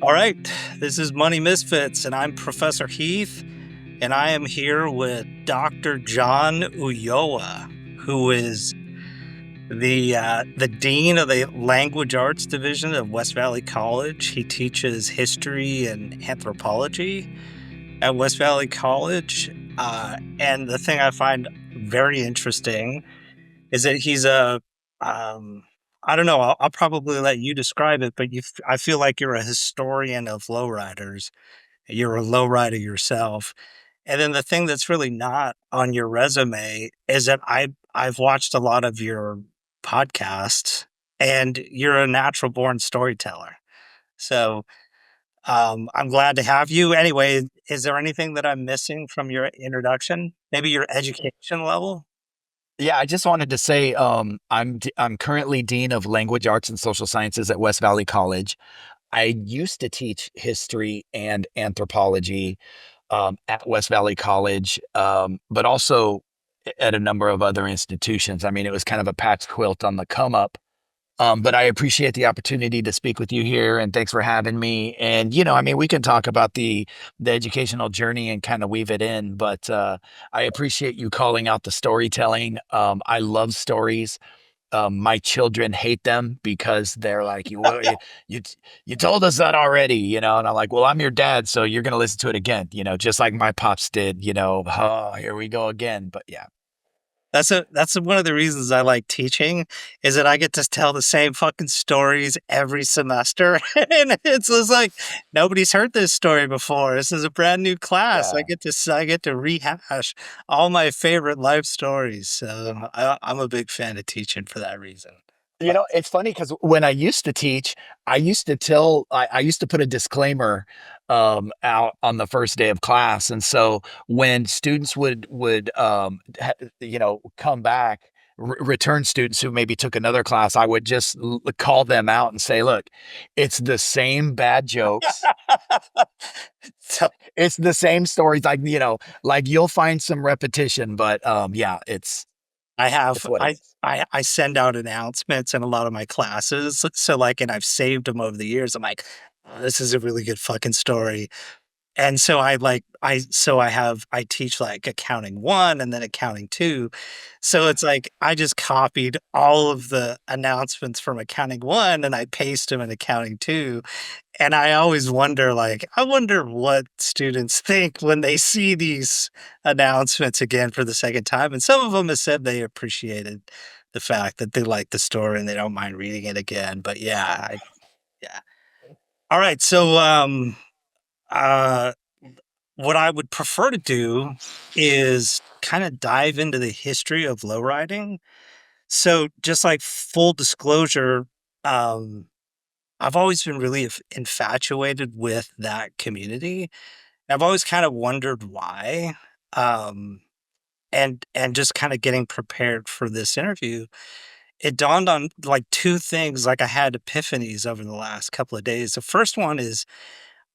All right, this is Money Misfits, and I'm Professor Heath, and I am here with Dr. John Ulloa, who is the dean of the Language Arts Division of West Valley College. He teaches history and anthropology at West Valley College, and the thing I find very interesting is that he's a um, I don't know. I'll probably let you describe it, but I feel like you're a historian of lowriders. You're a lowrider yourself. And then the thing that's really not on your resume is that I've watched a lot of your podcasts, and you're a natural born storyteller. So I'm glad to have you. Anyway, is there anything that I'm missing from your introduction? Maybe your education level? Yeah, I just wanted to say I'm currently Dean of Language Arts and Social Sciences at West Valley College. I used to teach history and anthropology at West Valley College, but also at a number of other institutions. I mean, it was kind of a patch quilt on the come up. But I appreciate the opportunity to speak with you here, and thanks for having me. And I mean, we can talk about the educational journey and kind of weave it in. But I appreciate you calling out the storytelling. I love stories. My children hate them because they're like, you you told us that already, and I'm like, well, I'm your dad, so you're gonna listen to it again, just like my pops did. Oh, here we go again. But yeah. That's one of the reasons I like teaching is that I get to tell the same fucking stories every semester, and it's just like nobody's heard this story before. This is a brand new class. Yeah. I get to rehash all my favorite life stories. So I'm a big fan of teaching for that reason. But It's funny because when I used to teach, I used to put a disclaimer out on the first day of class. And so when students come back, return students who maybe took another class, I would just call them out and say, look, it's the same bad jokes. so It's the same stories. Like you'll find some repetition, but yeah, I have it's what it is. I send out announcements in a lot of my classes. So like, and I've saved them over the years. I'm like, "Oh, this is a really good fucking story." And so I teach like accounting 1 and then accounting 2. So it's like I just copied all of the announcements from accounting 1 and I paste them in accounting 2. And I always wonder, like, I wonder what students think when they see these announcements again for the second time. And some of them have said they appreciated the fact that they like the story and they don't mind reading it again. But yeah. All right. So uh what I would prefer to do is kind of dive into the history of lowriding. So, just like full disclosure, um, I've always been really infatuated with that community. I've always kind of wondered why. Um, and just kind of getting prepared for this interview, it dawned on like two things. Like I had epiphanies over the last couple of days. The first one is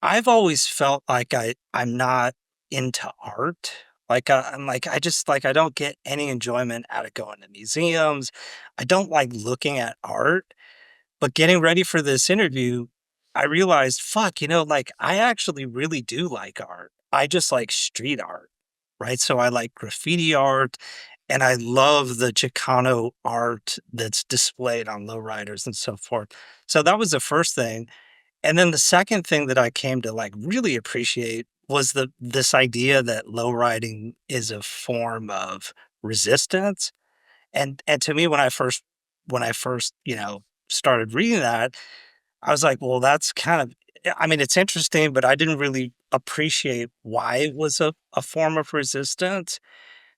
I've always felt like I'm not into art. Like, I'm like, I just like, I don't get any enjoyment out of going to museums. I don't like looking at art. But getting ready for this interview, I realized, fuck, like I actually really do like art. I just like street art, right? So I like graffiti art and I love the Chicano art that's displayed on lowriders and so forth. So that was the first thing. And then the second thing that I came to, like, really appreciate was this idea that low riding is a form of resistance, and to me, when I first, started reading that, I was like, "Well, that's kind of." I mean, it's interesting, but I didn't really appreciate why it was a form of resistance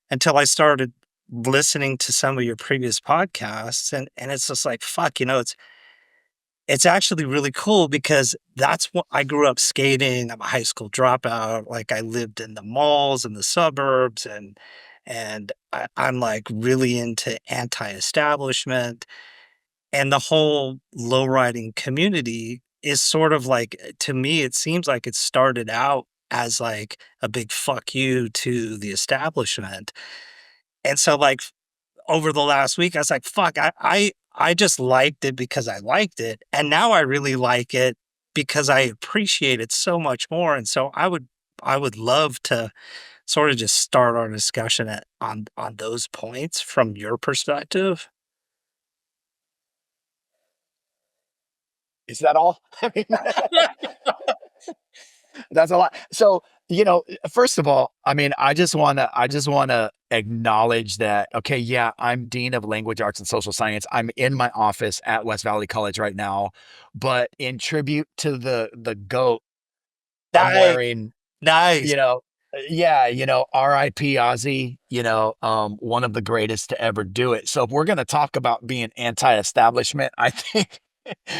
until I started listening to some of your previous podcasts, and it's just like, fuck, it's actually really cool because that's what I grew up skating. I'm a high school dropout. Like I lived in the malls in the suburbs and I'm like really into anti-establishment. And the whole low riding community is sort of like to me, it seems like it started out as like a big fuck you to the establishment. And so like over the last week, I was like, "Fuck, I just liked it because I liked it, and now I really like it because I appreciate it so much more, and so I would love to sort of just start our discussion at on those points from your perspective. Is that all? I mean, that's a lot. So, first of all, I mean, I just wanna acknowledge that, okay, yeah, I'm Dean of Language Arts and Social Science. I'm in my office at West Valley College right now, but in tribute to the GOAT, I'm Nice, wearing, nice. you know yeah, RIP Ozzy, one of the greatest to ever do it. So if we're gonna talk about being anti-establishment, I think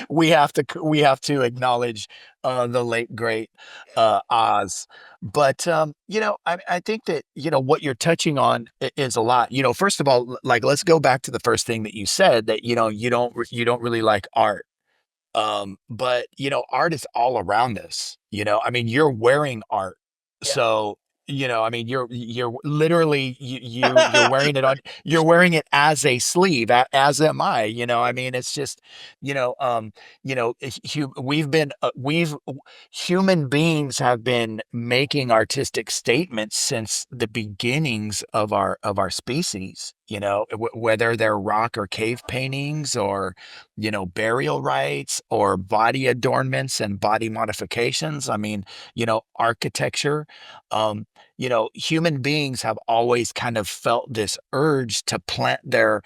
we have to acknowledge, the late great, Oz. But, I think that, what you're touching on is a lot. First of all, like, let's go back to the first thing that you said, that, you don't really like art. But art is all around us. I mean, you're wearing art. Yeah. So, I mean, you're literally you're wearing it on, you're wearing it as a sleeve, as am I. I mean, it's just, we've human beings have been making artistic statements since the beginnings of our species, whether they're rock or cave paintings, or burial rites, or body adornments and body modifications. I mean, architecture. Human beings have always kind of felt this urge to plant their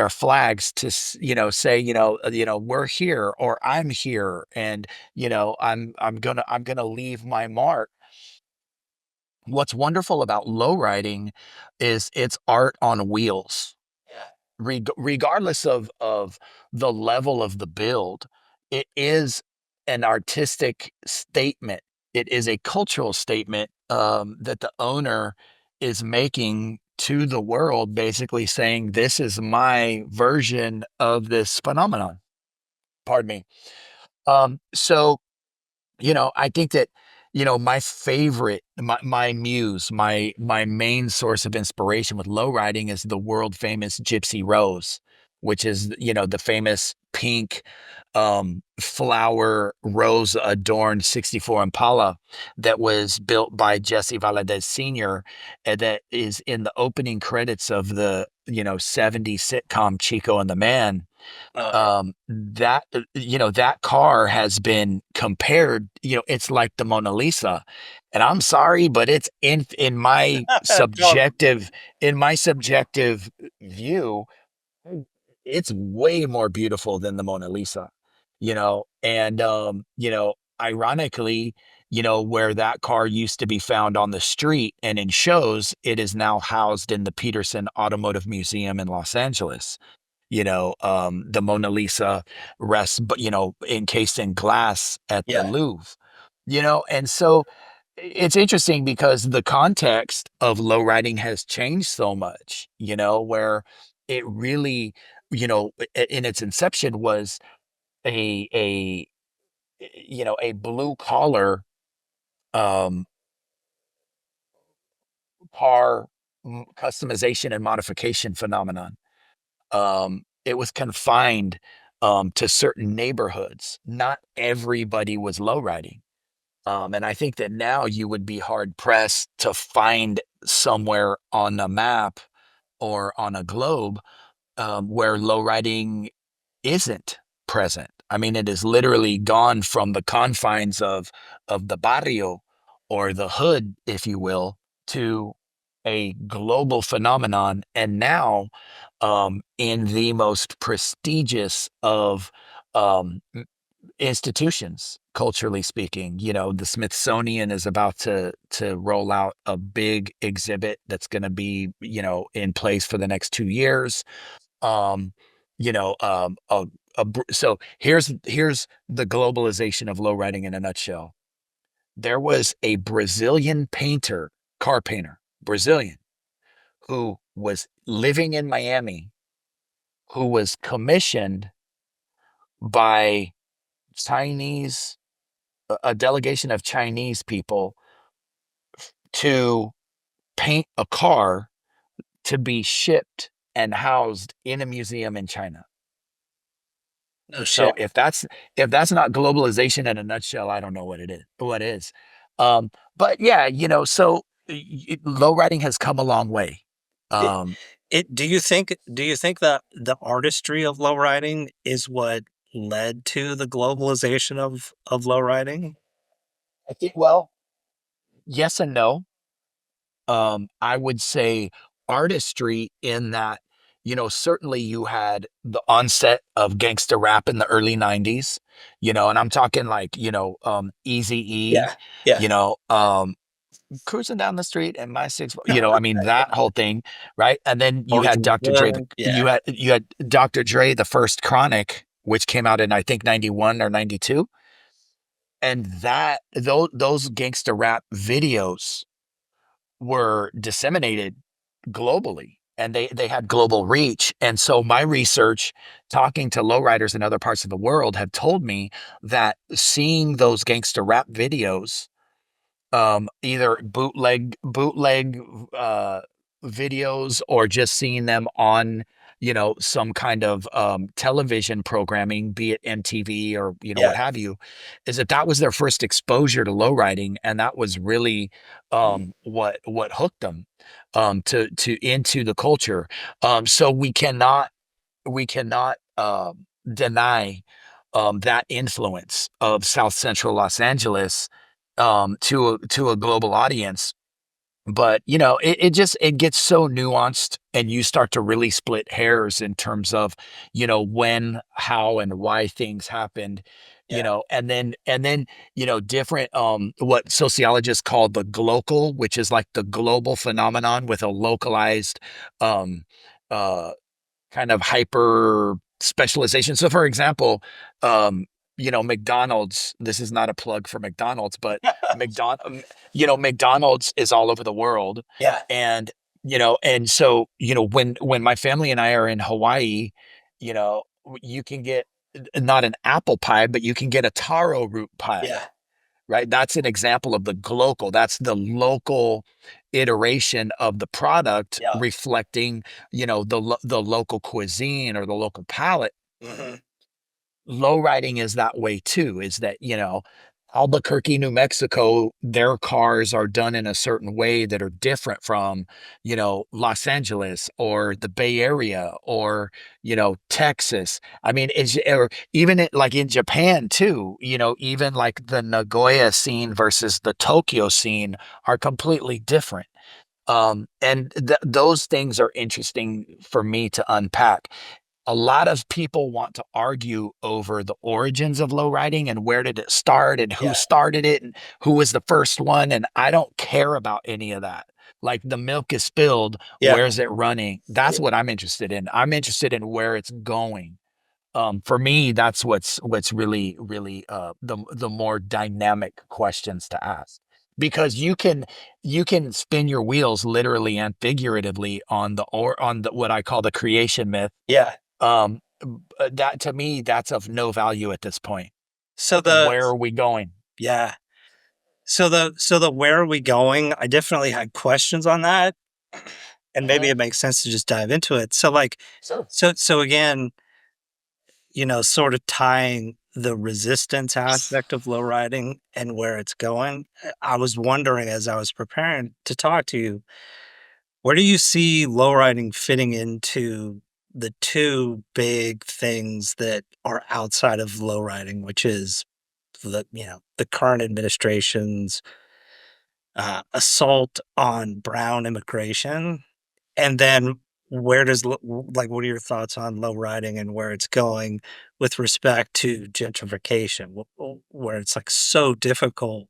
flags, to say, we're here, or I'm here, and I'm gonna leave my mark. What's wonderful about low riding is it's art on wheels. Regardless of the level of the build, it is an artistic statement. It is a cultural statement, that the owner is making to the world, basically saying, "This is my version of this phenomenon." Pardon me. So I think that, my muse, my main source of inspiration with low riding is the world famous Gypsy Rose, which is, the famous pink, flower rose adorned 64 Impala that was built by Jesse Valadez Sr., and that is in the opening credits of the, 70s sitcom Chico and the Man. Oh, That car has been compared, it's like the Mona Lisa. And I'm sorry, but it's in my yeah. No, subjective view, it's way more beautiful than the Mona Lisa. And ironically, where that car used to be found on the street and in shows, it is now housed in the Peterson Automotive Museum in Los Angeles. The Mona Lisa rests, but, encased in glass at the yeah. Louvre. And so it's interesting because the context of low riding has changed so much, where it really, in its inception, was a a blue collar, um car, customization and modification phenomenon. It was confined, to certain neighborhoods. Not everybody was low riding. And I think that now you would be hard pressed to find somewhere on a map or on a globe, where low riding isn't present. I mean, it is literally gone from the confines of the barrio, or the hood, if you will, to a global phenomenon. And now, in the most prestigious of, institutions, culturally speaking, the Smithsonian is about to roll out a big exhibit that's going to be, in place for the next 2 years. um, so here's the globalization of low riding in a nutshell. There was a Brazilian painter, car painter, Brazilian, who was living in Miami, who was commissioned by Chinese, a delegation of Chinese people, to paint a car to be shipped and housed in a museum in China. No So shit. if that's not globalization in a nutshell, I don't know what it is. What is? But yeah, so low riding has come a long way. It Um, do you think that the artistry of low riding is what led to the globalization of low riding? I think, well, yes and no. I would say artistry in that, certainly you had the onset of gangster rap in the early 90s, and I'm talking like, Easy E, Yeah. Yeah. you know, um, cruising down the street and my six, I mean, that whole thing, right? And then you had Origin Dr. Dre, Hood, yeah. you had Dr. Dre, the first Chronic, which came out in I think 91 or 92. And those gangster rap videos were disseminated globally and they had global reach. And so my research talking to lowriders in other parts of the world have told me that seeing those gangster rap videos, either bootleg uh videos or just seeing them on some kind of television programming, be it MTV or Yeah. what have you, is that was their first exposure to lowriding, and that was really what hooked them to into the culture. So we cannot deny that influence of South Central Los Angeles to a global audience. But it gets so nuanced, and you start to really split hairs in terms of when, how, and why things happened. Yeah. And then different what sociologists call the glocal, which is like the global phenomenon with a localized um uh kind of hyper specialization. So, for example, McDonald's, this is not a plug for McDonald's, but McDonald's is all over the world. Yeah. And, and so, when my family and I are in Hawaii, you can get not an apple pie, but you can get a taro root pie, Yeah. right? That's an example of the glocal. That's the local iteration of the product Yeah. reflecting, the local cuisine or the local palate. Mhm. Low riding is that way too, is that, Albuquerque, New Mexico, their cars are done in a certain way that are different from, Los Angeles or the Bay Area or, Texas. I mean, or even like in Japan too, even like the Nagoya scene versus the Tokyo scene are completely different. And those things are interesting for me to unpack. A lot of people want to argue over the origins of low riding and where did it start and who Yeah. started it and who was the first one. And I don't care about any of that. Like the milk is spilled, Yeah. where's it running? That's what I'm interested in. I'm interested in where it's going. For me, that's what's really, really the more dynamic questions to ask. Because you can spin your wheels literally and figuratively on the what I call the creation myth. Yeah. That to me, that's of no value at this point. So the Where are we going? yeah. So the where are we going? I definitely had questions on that, and maybe Mhm. it makes sense to just dive into it. So like Sure. so again, sort of tying the resistance aspect of low riding and where it's going. I was wondering as I was preparing to talk to you, where do you see low riding fitting into the two big things that are outside of low riding, which is the current administration's assault on brown immigration, and then where does like what are your thoughts on low riding and where it's going with respect to gentrification, where it's like so difficult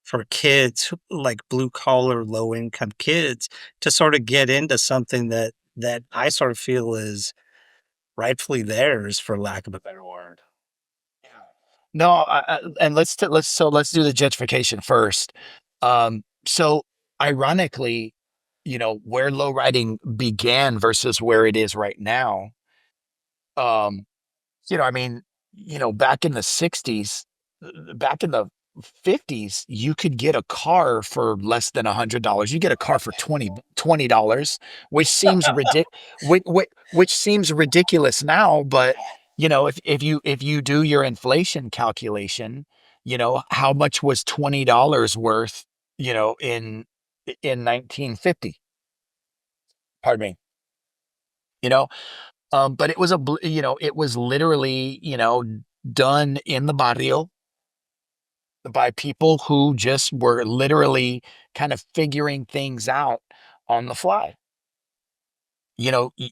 for kids like blue collar, low income kids to sort of get into something that I sort of feel is rightfully theirs, for lack of a better word. Yeah. No, and let's do the gentrification first. So ironically, where low riding began versus where it is right now. Um, I mean, back in the 60s, back in the 50s, you could get a car for less than $100. You get a car for $20, which seems ridiculous now, but if you do your inflation calculation, how much was $20 worth, in 1950? Pardon me. You know, but it was it was literally, done in the barrio by people who just were literally kind of figuring things out on the fly.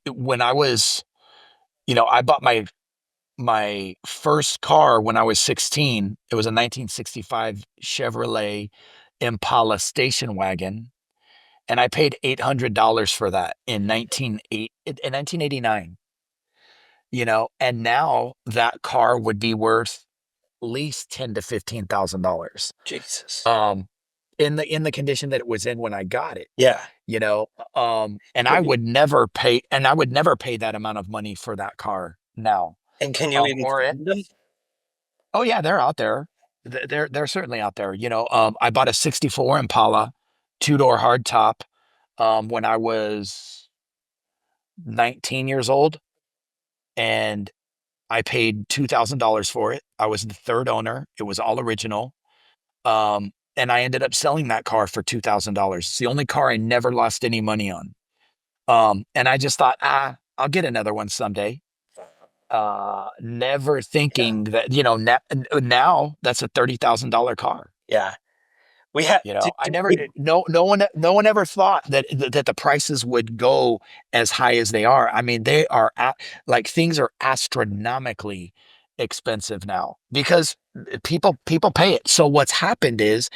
When I was, I bought my first car when I was 16. It was a 1965 Chevrolet Impala station wagon, and I paid $800 for that in 1989. And now that car would be worth at least 10 to $15,000. Jesus. Um, in the condition that it was in when I got it, Yeah. you know, and Can you, I would never pay that amount of money for that car now. and can you even Or it, find them? oh yeah, they're out there. They're certainly out there. I bought a 64 Impala, two-door hardtop, when I was 19 years old, and I paid $2,000 for it. I was the third owner. It was all original. And I ended up selling that car for $2,000. It's the only car I never lost any money on. And I just thought, I'll get another one someday. Never Yeah. thinking that, now that's a $30,000 car. Yeah. We had, I never, no one ever thought that the prices would go as high as they are. I mean, they are like things are astronomically expensive now because people pay it. So what's happened is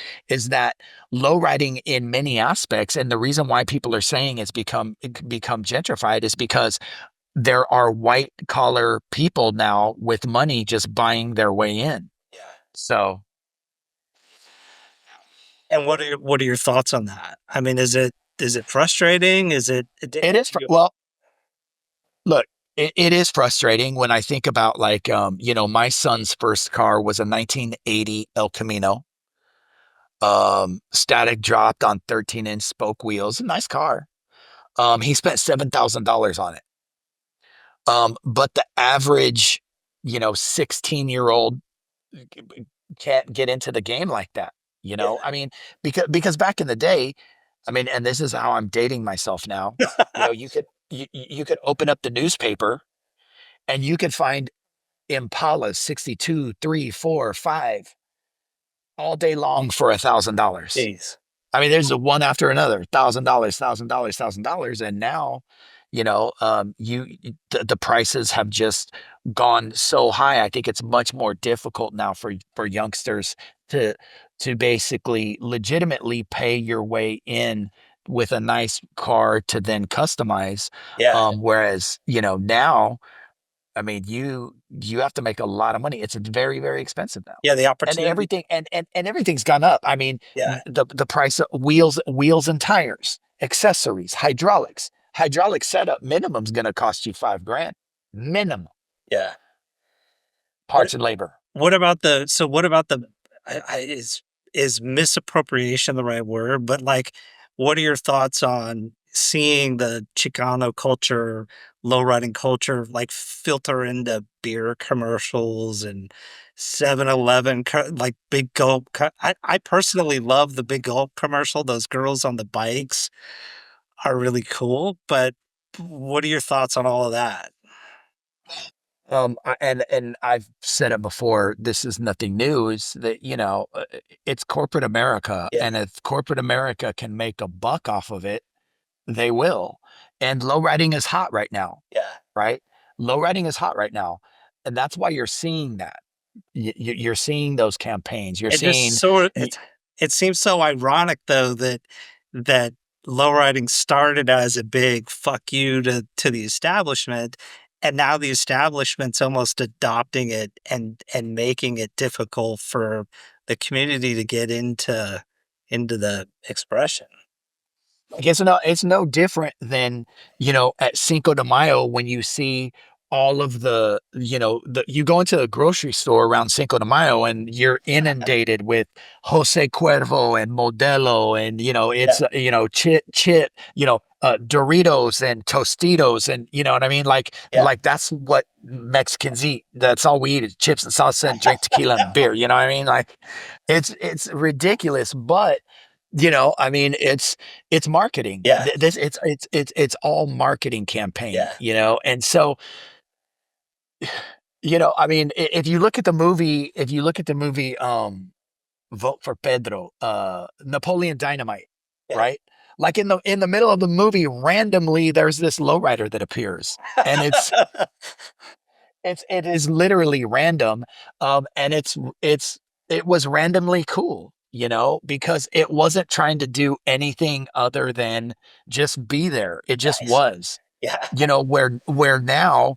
that low riding in many aspects, and the reason why people are saying it's become gentrified is because there are white collar people now with money just buying their way in. yeah. So And what are your thoughts on that? I mean, is it frustrating? Is it it is, well, look, it is frustrating when I think about like, my son's first car was a 1980 El Camino, static dropped on 13-inch spoke wheels, a nice car. He spent $7,000 on it. But the average, 16-year-old can't get into the game like that. yeah. I mean, because back in the day, I mean, and this is how I'm dating myself now. You could open up the newspaper and you could find Impalas 62, 3, 4, 5 all day long for $1,000. Jeez. I mean, there's a one after another, $1,000, $1,000, $1,000, and now, the prices have just gone so high. I think it's much more difficult now for youngsters to to basically legitimately pay your way in with a nice car to then customize. Yeah. Whereas, now, I mean, you have to make a lot of money. It's very, very expensive now. Yeah, the And opportunity. everything's gone up. I mean, Yeah. the price of wheels and tires, accessories, hydraulics. Hydraulic setup minimum's gonna cost you 5 grand. Minimum. Yeah. What Parts and labor. what about the is misappropriation the right word? But, like, what are your thoughts on seeing the Chicano culture, lowriding culture, like, filter into beer commercials and 7-Eleven like, Big Gulp I personally love the Big Gulp commercial, those girls on the bikes are really cool, but what are your thoughts on all of that? And I've said it before. This is nothing new. Is that, it's corporate America, Yeah, and if corporate America can make a buck off of it, they will. And low riding is hot right now, yeah. right? Low riding is hot right now, and that's why you're seeing that. You're seeing those campaigns. You're It just seeing, sort of y- it seems so ironic though that lowriding started as a big "fuck you" to the establishment, and now the establishment's almost adopting it and making it difficult for the community to get into the expression. like it's no different than, at Cinco de Mayo when you see all of you go into a grocery store around Cinco de Mayo and you're inundated with Jose Cuervo and Modelo and, Yeah, it's, Chip, Doritos and Tostitos, and you know what I mean. Yeah. Like that's what Mexicans eat. That's all we eat is chips and salsa and drink tequila and beer. You know what I mean? Like it's ridiculous, but I mean, it's marketing. Yeah. This it's all marketing campaign. Yeah. And so I mean, if you look at the movie, Vote for Pedro, Napoleon Dynamite, Yeah. right? Like in the middle of the movie, randomly there's this lowrider that appears, and it is literally random, and it was randomly cool, because it wasn't trying to do anything other than just be there. It just Nice. was. Yeah. Where now,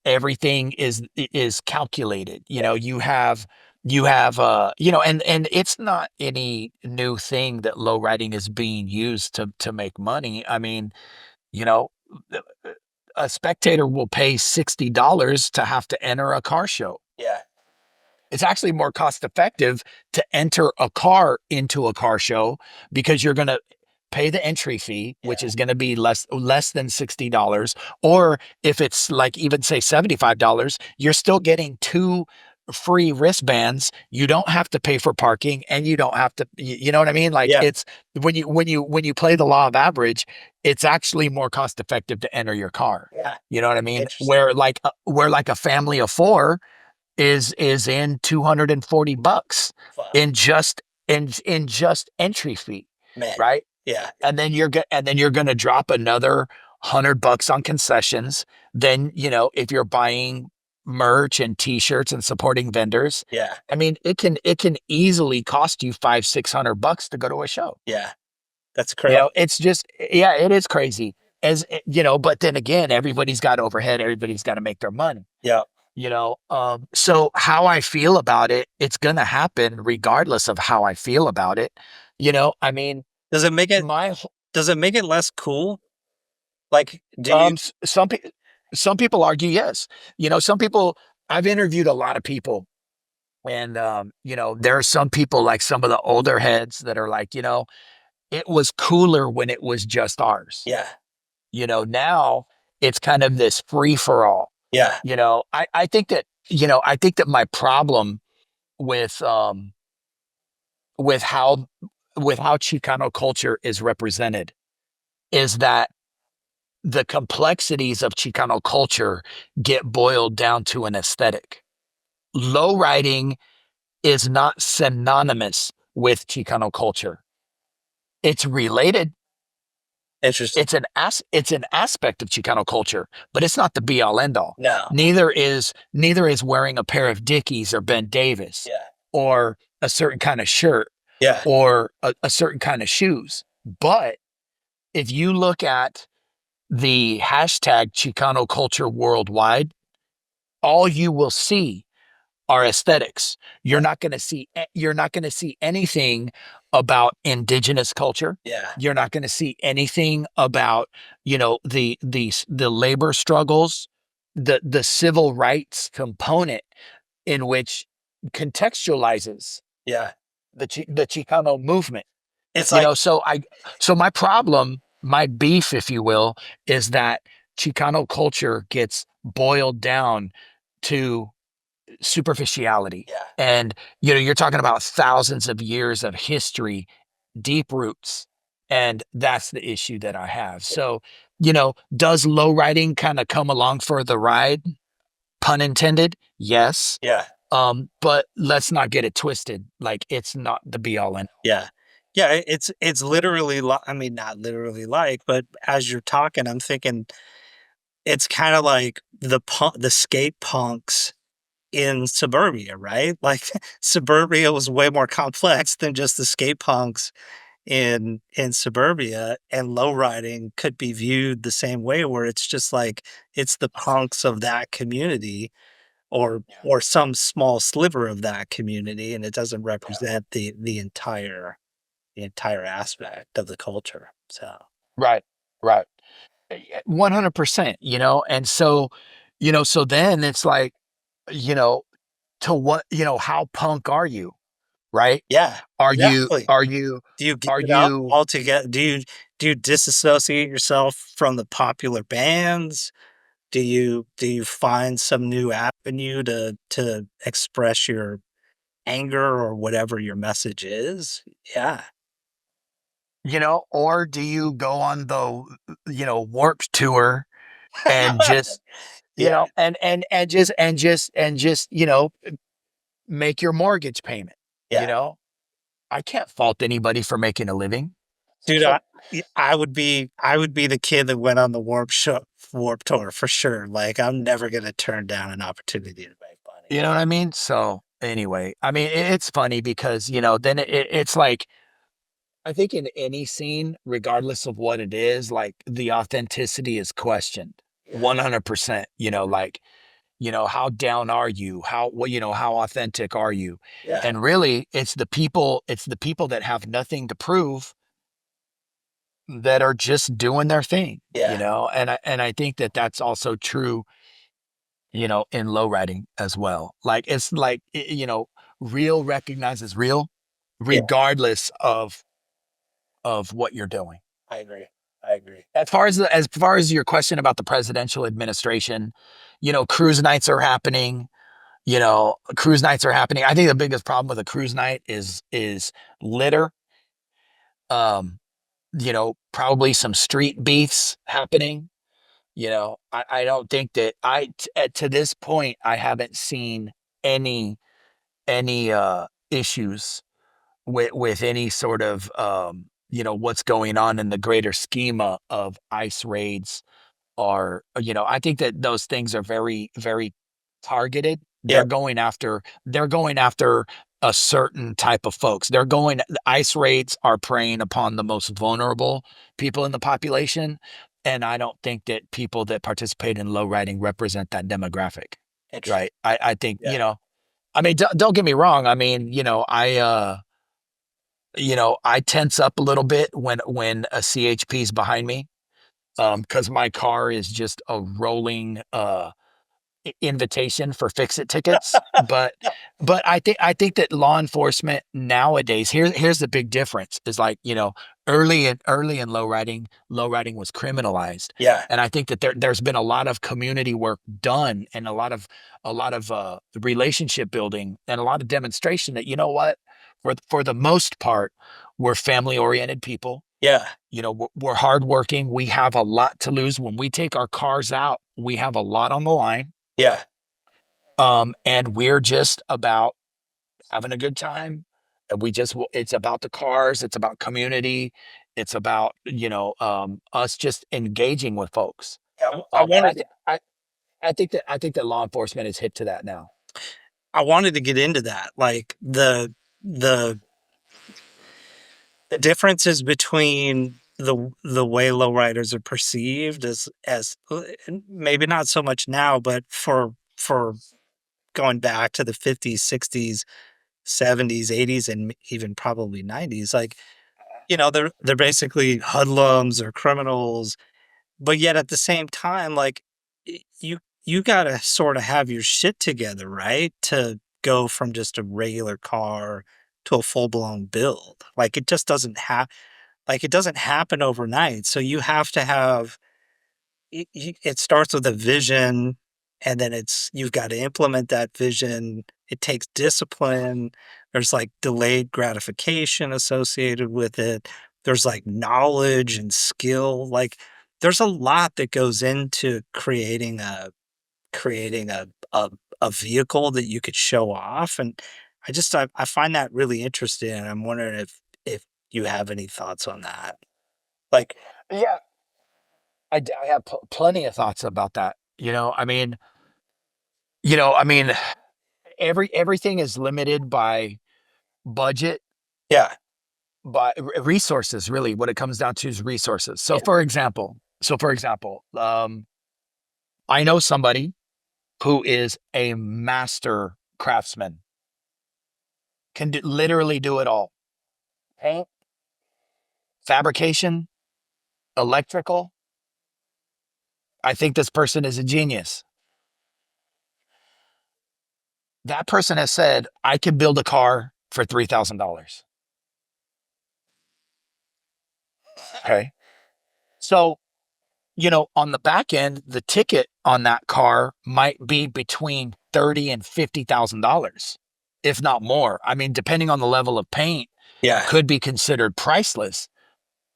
everything is calculated. And it's not any new thing that low riding is being used to make money. I mean, you know, a spectator will pay $60 to have to enter a car show. Yeah. It's actually more cost effective to enter a car into a car show because you're going to pay the entry fee, which Yeah. is going to be less than $60. Or if it's like even say $75, you're still getting two free wristbands. You don't have to pay for parking, and you don't have to, you know what I mean? Like Yeah. it's when you play the law of average, it's actually more cost effective to enter your car. Yeah. You know what I mean? Interesting. Where like a family of four is in $240 Fuck. in just entry fee, Man. right? Yeah. And then you're gonna drop another $100 on concessions. Then if you're buying merch and T-shirts and supporting vendors, Yeah. I mean, it can easily cost you $500-600 to go to a show. Yeah. That's crazy. It's just, yeah, it is crazy. But then again, everybody's got overhead. Everybody's got to make their money. Yeah. So how I feel about it, it's gonna happen regardless of how I feel about it. I mean, Does it make it my does it make it less cool? Like, do you some people argue yes. Some people, I've interviewed a lot of people, and there are some people, like some of the older heads, that are like, it was cooler when it was just ours. Yeah. Now it's kind of this free for all. Yeah. I think that my problem with with how Chicano culture is represented is that the complexities of Chicano culture get boiled down to an aesthetic. Low riding is not synonymous with Chicano culture. It's related. Interesting. It's an aspect of Chicano culture, but it's not the be all end all. No. Neither is wearing a pair of Dickies or Ben Davis, Yeah. or a certain kind of shirt, Yeah. or a certain kind of shoes. But if you look at the hashtag Chicano culture worldwide, all you will see are aesthetics. You're not going to see anything about indigenous culture. Yeah. You're not going to see anything about, the labor struggles, the civil rights component, in which contextualizes Yeah. the Chicano movement. It's like, So my problem, my beef, if you will, is that Chicano culture gets boiled down to superficiality. yeah. And you're talking about thousands of years of history, deep roots. And that's the issue that I have. So, does low riding kind of come along for the ride? Pun intended. Yes. Yeah. But let's not get it twisted. Like, it's not the be all end. Yeah. Yeah. It's literally, I mean, not literally like, but as you're talking, I'm thinking it's kind of like the skate punks in suburbia, right? Like suburbia was way more complex than just the skate punks in suburbia, and low riding could be viewed the same way, where it's just like it's the punks of that community, Yeah. or some small sliver of that community, and it doesn't Yeah. represent the entire aspect of the culture. So Right. Right. 100%, and so then it's like, you know, to what, how punk are you? Right? yeah, Are you, exactly. are you, Do you give are it up you, altogether? do you disassociate yourself from the popular bands? Do you find some new avenue to express your anger or whatever your message is? Yeah. Or do you go on the, Warped Tour and just, Yeah, and just, make your mortgage payment, you yeah. know? I can't fault anybody for making a living. Dude, So, I would be the kid that went on the Warp Tour for sure. Like, I'm never gonna turn down an opportunity to make money. you know what I mean? So, anyway, I mean, it's funny because, then it's like, I think in any scene, regardless of what it is, like the authenticity is questioned Yeah, 100%. Like, how down are you? How authentic are you? yeah, And really, it's the people that have nothing to prove that are just doing their thing, yeah, and I think that that's also true, in low riding as well. Like it's like, real recognizes real yeah. regardless of what you're doing. I agree. I agree. As far as your question about the presidential administration, cruise nights are happening. Cruise nights are happening. I think the biggest problem with a cruise night is litter. Um, probably some street beefs happening. I don't think that to this point I haven't seen any issues with any sort of, what's going on in the greater schema of ICE raids. Are, I think that those things are very, very targeted. Yeah, They're going after a certain type of folks. The ICE raids are preying upon the most vulnerable people in the population. And I don't think that people that participate in low riding represent that demographic. interesting. Right. I think, Yeah, I mean, don't get me wrong. I mean, I tense up a little bit when a CHP is behind me, because my car is just a rolling invitation for fix it tickets. But I think that law enforcement nowadays, here's the big difference is like, early in low riding was criminalized. yeah, And I think that there's been a lot of community work done, and a lot of relationship building, and a lot of demonstration that, what, for the most part, we're family oriented people. yeah, We're hardworking. We have a lot to lose. When we take our cars out, we have a lot on the line. yeah, And we're just about having a good time. And it's about the cars. It's about community. It's about, us just engaging with folks. yeah. I And I, wanted th- I think that law enforcement is hip to that now. I wanted to get into that, like the the differences between the way lowriders are perceived as maybe not so much now, but for going back to the 50s, 60s, 70s, 80s, and even probably 90s, like, they're basically hoodlums or criminals, but yet at the same time, like, you gotta sort of have your shit together, right? To go from just a regular car to a full blown build. Like, it just doesn't like, it doesn't happen overnight. So you have to have it starts with a vision, and then you've got to implement that vision. It takes discipline. There's like delayed gratification associated with it. There's like knowledge and skill. Like, there's a lot that goes into creating a vehicle that you could show off. And I find that really interesting. And I'm wondering if you have any thoughts on that. Like, Yeah, I have plenty of thoughts about that. I mean, everything is limited by budget, yeah, by resources. Really, what it comes down to is resources. So, yeah, for example, I know somebody who is a master craftsman, can literally do it all: paint, fabrication, electrical. I think this person is a genius. That person has said, I can build a car for $3,000. Okay. So, on the back end, the ticket on that car might be between thirty and $50,000, if not more. I mean, depending on the level of paint, Yeah. could be considered priceless.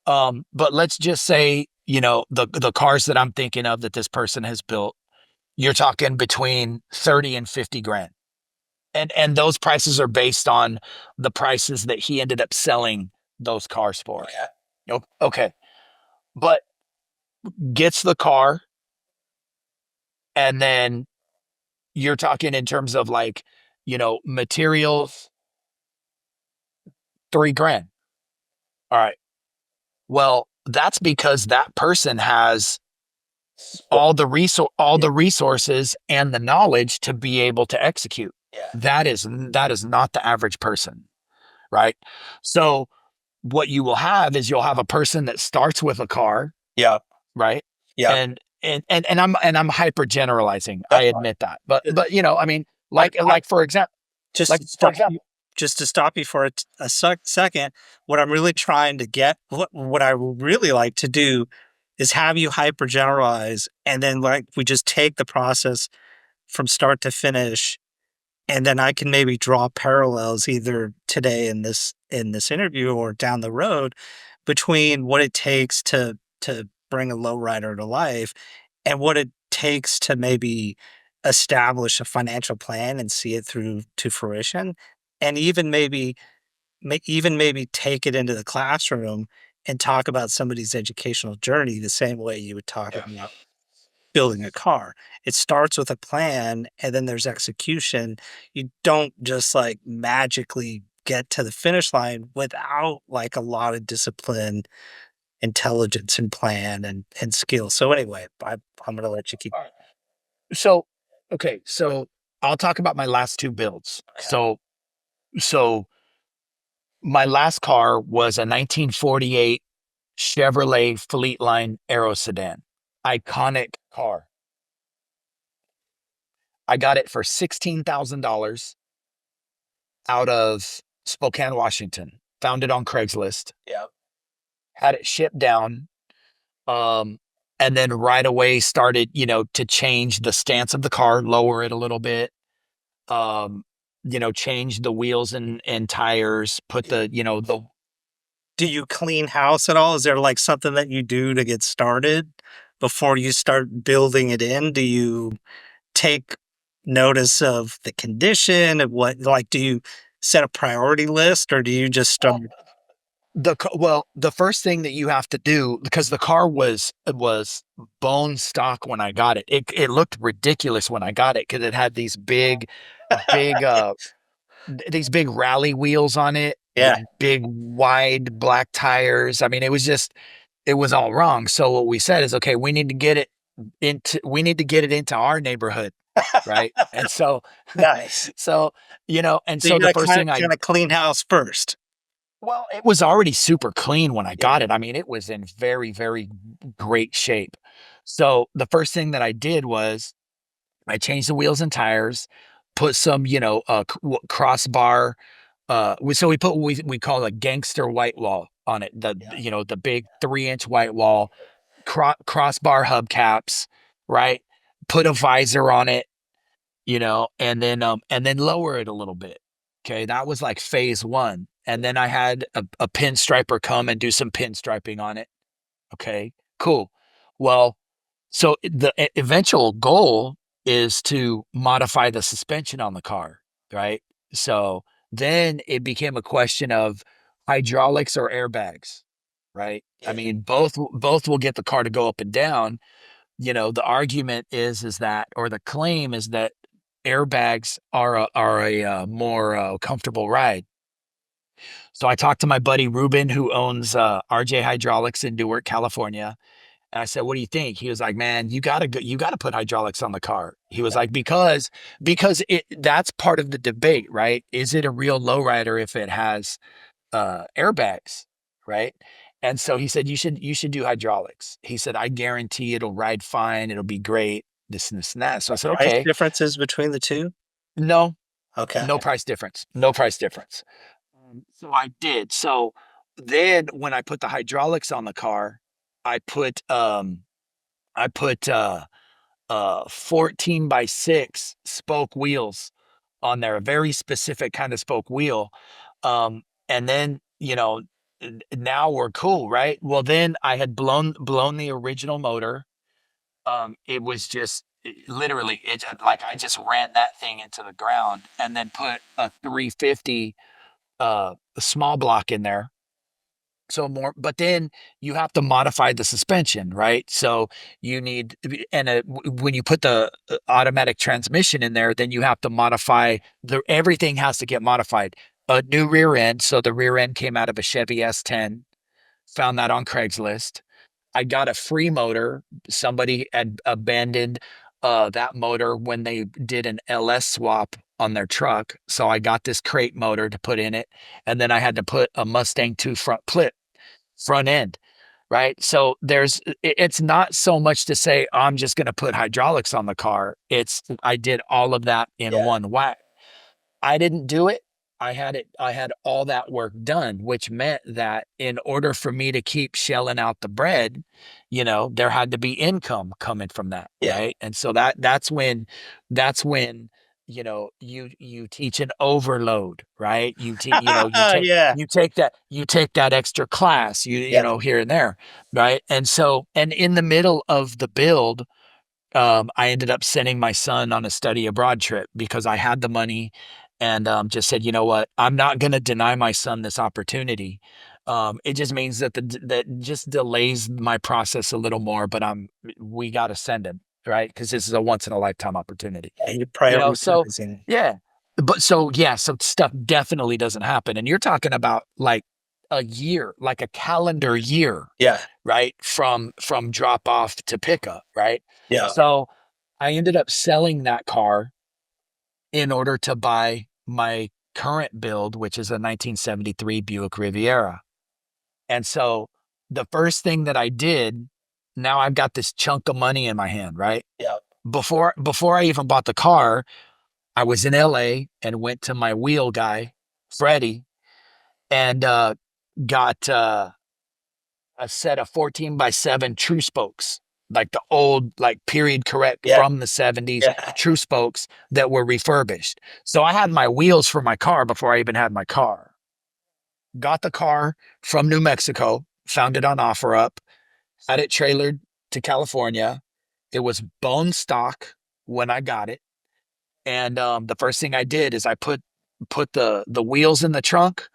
But let's just say, the cars that I'm thinking of that this person has built, you're talking between 30 and 50 grand. And those prices are based on the prices that he ended up selling those cars for. Okay. Okay. But gets the car, and then you're talking in terms of like, materials, 3 grand. All right. Well, that's because that person has all Yeah. the resources and the knowledge to be able to execute. Yeah. That is not the average person, right? So what you will have is you'll have a person that starts with a car, Yeah. right? Yeah. And I'm hyper generalizing. I That's fine. admit that. But Uh, I mean, I, I, like for example, just like to for stop you, example, just to stop you for second, what I'm really trying to get, what I would really like to do is have you hyper generalize, and then like we just take the process from start to finish, and then I can maybe draw parallels either today in this interview or down the road between what it takes to bring a lowrider to life and what it takes to maybe establish a financial plan and see it through to fruition, and even maybe take it into the classroom and talk about somebody's educational journey the same way you would talk yeah. about building a car. It starts with a plan and then there's execution. You don't just like magically get to the finish line without like a lot of discipline, intelligence and plan and skill. So anyway, I'm gonna let you keep. All right. So, okay, so I'll talk about my last two builds. Okay. So my last car was a 1948 Chevrolet Fleetline Aero sedan. Iconic car. I got it for $16,000 out of Spokane, Washington. Found it on Craigslist. Yeah. Had it shipped down. Um, and then right away started, to change the stance of the car, lower it a little bit. Um, change the wheels and tires, put the Do you clean house at all? Is there like something that you do to get started before you start building it in? Do you take notice of the condition of what, like, do you set a priority list or do you just start? the first thing that you have to do, because the car was bone stock when I got it. It looked ridiculous when I got it because it had big these big rally wheels on it, Yeah. big wide black tires. I mean, it was all wrong. So what we said is, okay, we need to get it into our neighborhood, right? And so Nice. so and So you so the gotta first thing I kinda clean house first. well, it was already super clean when I Yeah. got it. I mean, it was in very, very great shape. So the first thing that I did was I changed the wheels and tires, put some, crossbar. So we put what we call a gangster white wall on it. Yeah. The big 3-inch white wall, crossbar hubcaps, right? Put a visor on it, and then lower it a little bit. Okay, that was like phase one. And then I had a pinstriper come and do some pinstriping on it. Okay, cool. Well, so the eventual goal is to modify the suspension on the car, right? So then it became a question of hydraulics or airbags, right? I Yeah. mean, both will get the car to go up and down. The argument is that, or the claim is that airbags are a more comfortable ride. So I talked to my buddy Ruben, who owns RJ Hydraulics in Newark, California. And I said, "What do you think?" He was like, "Man, you gotta put hydraulics on the car." He was like, because that's part of the debate, right? Is it a real lowrider if it has airbags, right? And so he said, you should do hydraulics. He said, "I guarantee it'll ride fine. It'll be great. This and this and that." So I said, Price "Okay, differences between the 2? no, Okay. no price difference, no price difference." So I did. So then when I put the hydraulics on the car, I put I put 14 by 6 spoke wheels on there, a very specific kind of spoke wheel. And then, now we're cool, right? Well, then I had blown the original motor. It was just literally it like I just ran that thing into the ground and then put a 350 small block in there, so more, but then you have to modify the suspension, right? So you need, and when you put the automatic transmission in there, then you have to modify everything has to get modified. A new rear end. So the rear end came out of a Chevy S10, found that on Craigslist. I got a free motor. Somebody had abandoned that motor when they did an LS swap on their truck. So I got this crate motor to put in it. And then I had to put a Mustang 2 front end, right? So it's not so much to say I'm just going to put hydraulics on the car. It's I did all of that in Yeah. one whack. I didn't do it. I had all that work done, which meant that in order for me to keep shelling out the bread, there had to be income coming from that, Yeah. right? And so that's when you teach an overload, right? Yeah. You take that extra class, Yeah. here and there, right? And in the middle of the build, I ended up sending my son on a study abroad trip because I had the money and just said, you know what, I'm not going to deny my son this opportunity. It just means that just delays my process a little more, but we got to send him, right? Because this is a once in a lifetime opportunity, Yeah, you're so prioritizing. yeah, so stuff definitely doesn't happen. And you're talking about like a year, like a calendar year, Yeah. right? From drop off to pickup, right? Yeah. So I ended up selling that car in order to buy my current build, which is a 1973 Buick Riviera. And so the first thing that I did, now I've got this chunk of money in my hand, right? Yeah. Before I even bought the car, I was in LA and went to my wheel guy, Freddie, and got a set of 14 by 7 true spokes, like the old, like period correct Yeah. from the 70s Yeah. true spokes that were refurbished. So I had my wheels for my car before I even had my car. Got the car from New Mexico, found it on OfferUp, had it trailered to California. It was bone stock when I got it. And the first thing I did is I put the wheels in the trunk,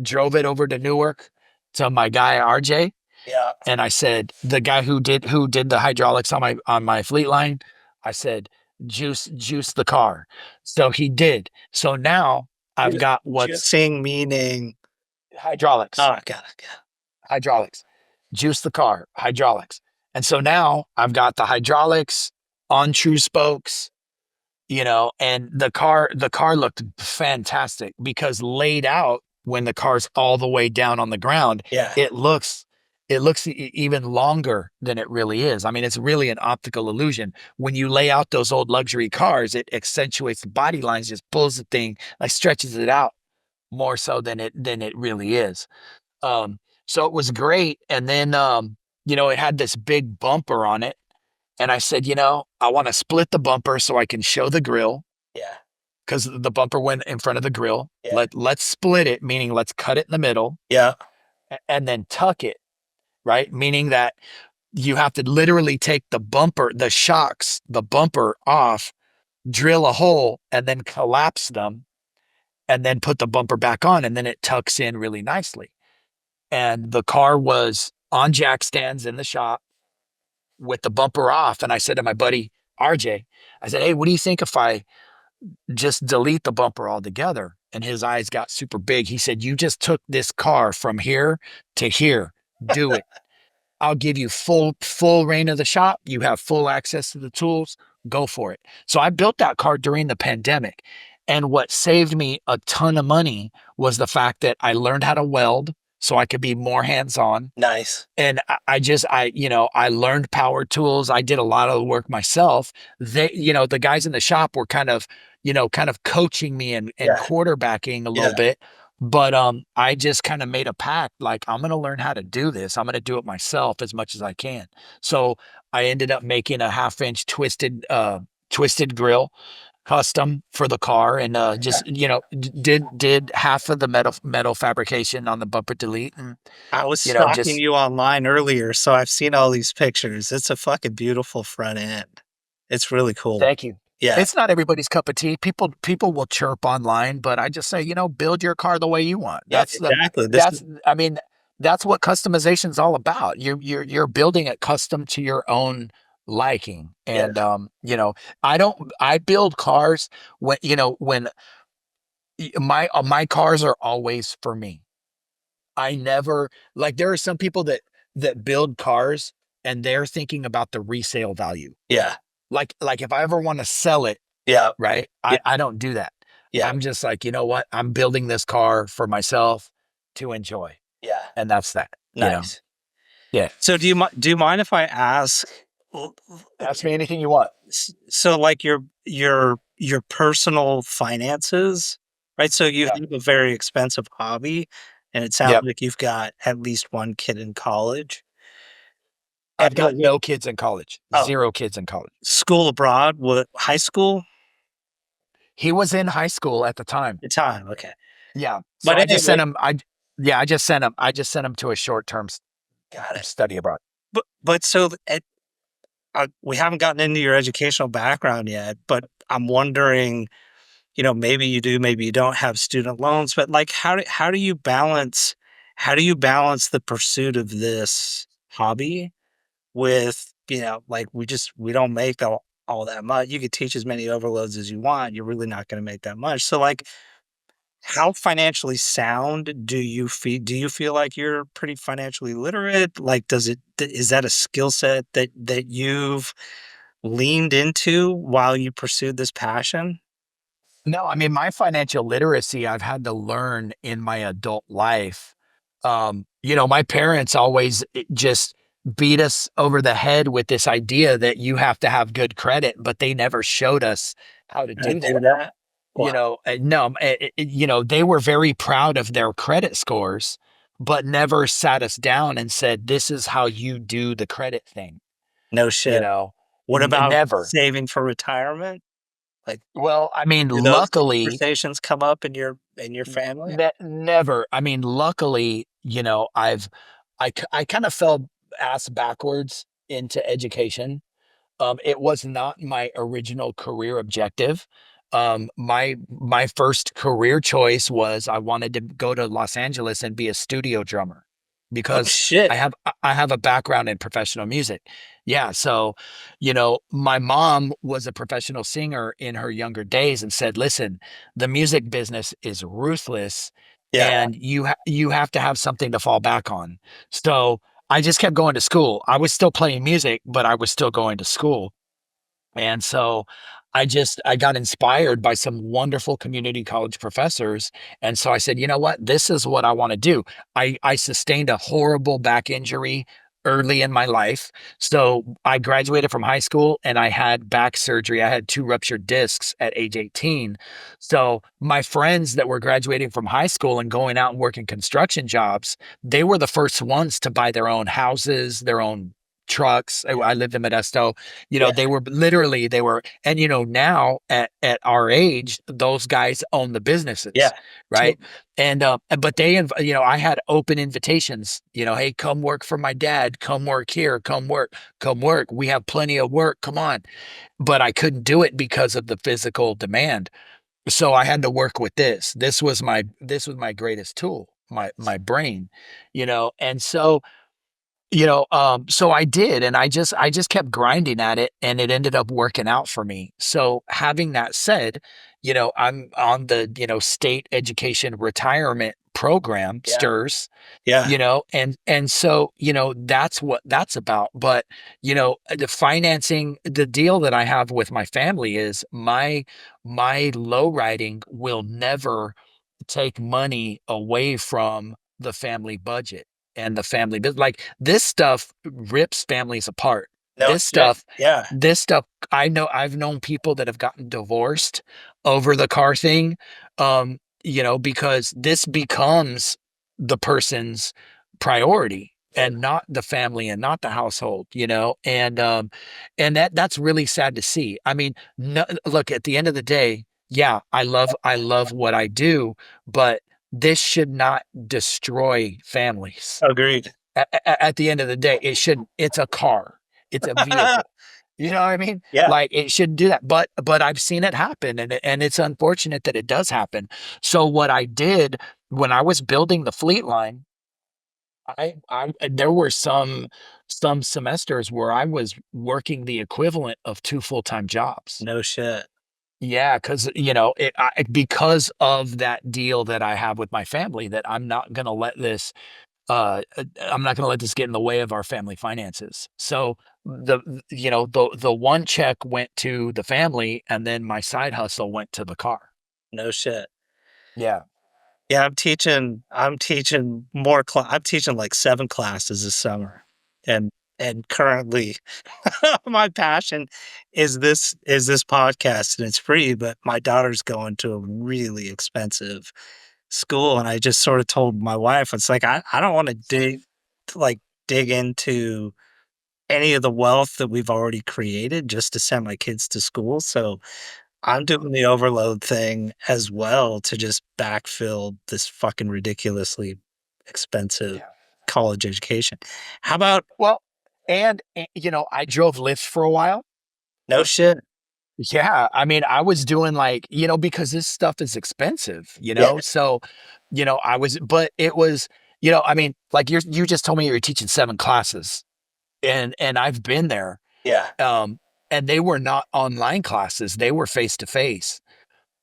drove it over to Newark to my guy RJ, Yeah. and I said, the guy who did the hydraulics on my fleet line, I said, juice the car. So he did. So now I've got what's Juicing meaning. hydraulics, Oh, got it. hydraulics, juice the car, hydraulics. And so now I've got the hydraulics on true spokes, and the car looked fantastic because laid out when the car's all the way down on the ground, Yeah. it looks even longer than it really is. I mean, it's really an optical illusion. When you lay out those old luxury cars, it accentuates the body lines, just pulls the thing, like stretches it out more so than it really is. Um, so it was great. And then it had this big bumper on it. And I said, I want to split the bumper so I can show the grill Yeah. because the bumper went in front of the grill. Yeah. Let's split it, meaning let's cut it in the middle Yeah. and then tuck it, right? Meaning that you have to literally take the bumper, the shocks, the bumper off, drill a hole, and then collapse them, and then put the bumper back on, and then it tucks in really nicely. And the car was on jack stands in the shop with the bumper off. And I said to my buddy RJ, I said, hey, what do you think if I just delete the bumper altogether? And his eyes got super big. He said, you just took this car from here to here. Do it. I'll give you full reign of the shop. You have full access to the tools. Go for it. So I built that car during the pandemic. And what saved me a ton of money was the fact that I learned how to weld so I could be more hands-on. Nice. And I learned power tools. I did a lot of the work myself. The guys in the shop were kind of coaching me and Yeah. quarterbacking a little Yeah. bit. But I just kind of made a pact, like I'm gonna learn how to do this. I'm gonna do it myself as much as I can. So I ended up making a 1/2 inch twisted grill custom for the car, and just did half of the metal fabrication on the bumper delete, and I was stalking just you online earlier, so I've seen all these pictures. It's a fucking beautiful front end. It's really cool. thank you. Yeah, It's not everybody's cup of tea. People will chirp online, but I just say, build your car the way you want. yeah, exactly. This is I mean, that's what customization is all about. You're building it custom to your own liking. yeah, And I build cars when my cars are always for me. I never like there are some people that build cars and they're thinking about the resale value. yeah, Like if I ever want to sell it, yeah, right? yeah, I don't do that. yeah. I'm just like, you know what? I'm building this car for myself to enjoy. Yeah. And that's that. Nice. Yeah. So do you mind if I ask Ask me anything you want. so like your personal finances, right? So you Yeah. have a very expensive hobby and it sounds Yep. like you've got at least one kid in college. And I've got no kids in college. oh, Zero kids in college. school abroad, what high school? He was in high school at the time. The time, okay. Yeah. So But I just anyway, sent him I just sent him to a short-term got it. study abroad. But so we haven't gotten into your educational background yet, but I'm wondering, maybe you do, maybe you don't have student loans, but like how do you balance the pursuit of this hobby with, like we don't make all that much. You could teach as many overloads as you want. You're really not going to make that much. So like how financially sound do you feel like you're pretty financially literate? Like is that a skill set that you've leaned into while you pursued this passion? No, I mean, my financial literacy, I've had to learn in my adult life. My parents always just beat us over the head with this idea that you have to have good credit, but they never showed us how to I do do that. that. Wow, No, they were very proud of their credit scores, but never sat us down and said, this is how you do the credit thing, no you shit. know, What about never. saving for retirement? Like, Well, I mean, do those luckily, conversations come up in your family? Never. I mean, luckily, I kind of fell ass backwards into education. It was not my original career objective. My first career choice was I wanted to go to Los Angeles and be a studio drummer Oh, because shit. I have a background in professional music. Yeah, so my mom was a professional singer in her younger days and said, "Listen, the music business is ruthless, Yeah, and you have to have something to fall back on." So I just kept going to school. I was still playing music, but I was still going to school. And so I got inspired by some wonderful community college professors. And so I said, you know what? This is what I want to do. I sustained a horrible back injury early in my life. So I graduated from high school and I had back surgery. I had two ruptured discs at age 18. So my friends that were graduating from high school and going out and working construction jobs, they were the first ones to buy their own houses, their own trucks. I lived in Modesto. yeah, They were literally they were, and now at our age, those guys own the yeah. businesses, To right? And but I had open invitations. Hey, come work for my dad. Come work here. Come work. Come work. We have plenty of work. Come on. But I couldn't do it because of the physical demand. So I had to work with this. This was my greatest tool, my brain, and so I did, and I just kept grinding at it, and it ended up working out for me. So having that said, I'm on the, state education retirement program, yeah, STIRS, yeah, and so, that's what that's about. But, the financing, the deal that I have with my family is my low riding will never take money away from the family budget and the family business. Like this stuff rips families apart. no shit. Yeah, This stuff, I've known people that have gotten divorced over the car thing. because this becomes the person's priority and not the family and not the household, and that's really sad to see. I mean, no, look, at the end of the day, yeah, I love what I do, but this should not destroy families. Agreed. At the end of the day, it's a car, it's a vehicle. You know what I mean? Yeah, Like it shouldn't do that. But I've seen it happen, and it's unfortunate that it does happen. So what I did when I was building the fleet line, I there were some semesters where I was working the equivalent of two full-time jobs. no shit. Yeah, because because of that deal that I have with my family, that I'm not going to let this get in the way of our family finances. So the one check went to the family, and then my side hustle went to the car. No shit. Yeah, Yeah, I'm teaching I'm teaching like 7 classes this summer. And currently my passion is this podcast, and it's free, but my daughter's going to a really expensive school, and I just sort of told my wife, it's like I don't want to dig into any of the wealth that we've already created just to send my kids to school. So I'm doing the overload thing as well to just backfill this fucking ridiculously expensive yeah. college education. How about Well, and I drove Lyft for a while. no shit? Yeah, I mean, I was doing like, because this stuff is expensive, Yeah, so, I was, but it was, I mean, like you just told me you were teaching 7 classes, and I've been there. yeah, Um, and they were not online classes, they were face to face.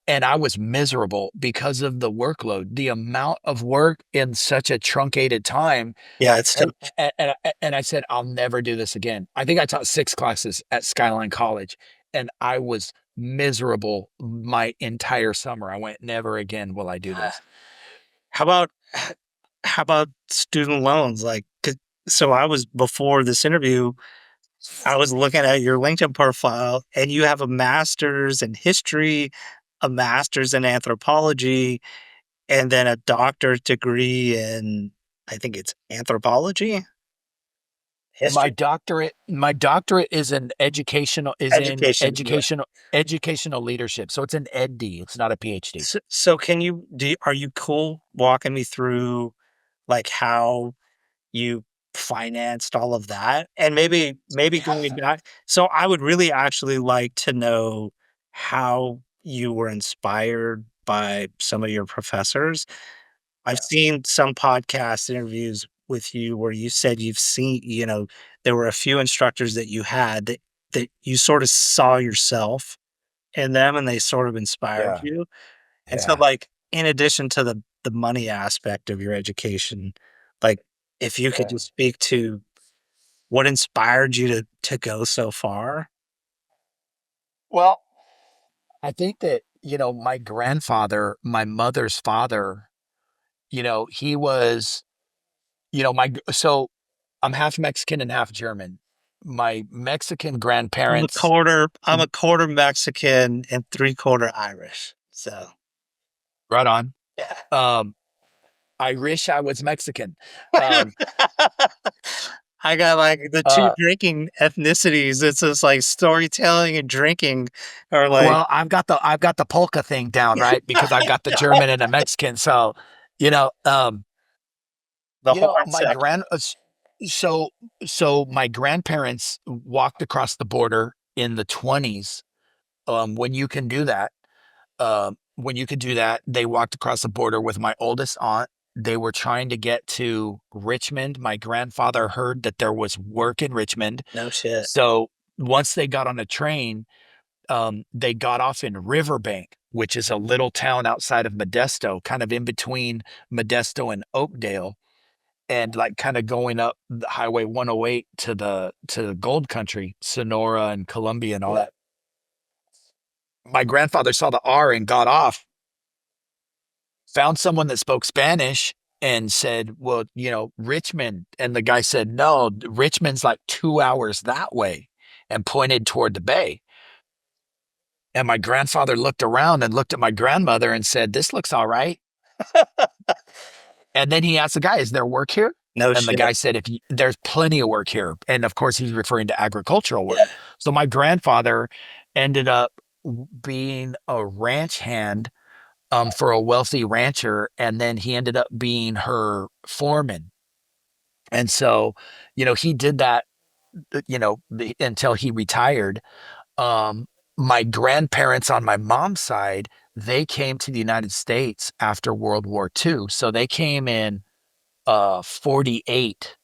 And I was miserable because of the workload, the amount of work in such a truncated time. yeah, it's tough. And I said, I'll never do this again. I think I taught 6 classes at Skyline College, and I was miserable my entire summer. I went, never again will I do this. How about how about student loans? Like, so I was before this interview, I was looking at your LinkedIn profile, and you have a master's in history, a master's in anthropology, and then a doctorate degree in, I think it's anthropology, history, My doctorate is in education. Yeah. educational leadership. So it's an EdD. It's not a PhD. So can are you cool walking me through like how you financed all of that? And maybe going back, so I would really actually like to know how you were inspired by some of your professors. I've Yeah. seen some podcast interviews with you where you said you've seen, there were a few instructors that you had that you sort of saw yourself in them, and they sort of inspired Yeah. you. And so, Yeah. like, in addition to the money aspect of your education, like, if you could Yeah. just speak to what inspired you to go so far? Well, I think that, my grandfather, my mother's father, he was, so I'm half Mexican and half German. My Mexican grandparents, I'm a quarter Mexican and three-quarter Irish, so right on. yeah. Um, I wish I was Mexican. Um, I got, like, the 2 uh, drinking ethnicities. It's just, like, storytelling and drinking are, like well, I've got the polka thing down, right? Because I've got the German and the Mexican. So, you know, um, the horn my section. so my grandparents walked across the border in the 20s. When you can do that, when you could do that, they walked across the border with my oldest aunt. They were trying to get to Richmond. My grandfather heard that there was work in Richmond. No shit. So once they got on a train, they got off in Riverbank, which is a little town outside of Modesto, kind of in between Modesto and Oakdale, and like kind of going up the Highway 108 to the Gold Country, Sonora and Columbia and all that. My grandfather saw the R and got off, found someone that spoke Spanish and said, "Well, Richmond." And the guy said, "No, Richmond's like 2 hours that way," and pointed toward the bay. And my grandfather looked around and looked at my grandmother and said, "This looks all right." And then he asked the guy, "Is there work here?" No And the guy shit. said, "If you, there's plenty of work here." And of course, he's referring to agricultural work. Yeah. So my grandfather ended up being a ranch hand for a wealthy rancher, and then he ended up being her foreman. And so, he did that, until he retired. Um, my grandparents on my mom's side, they came to the United States after World War II. So they came in 48.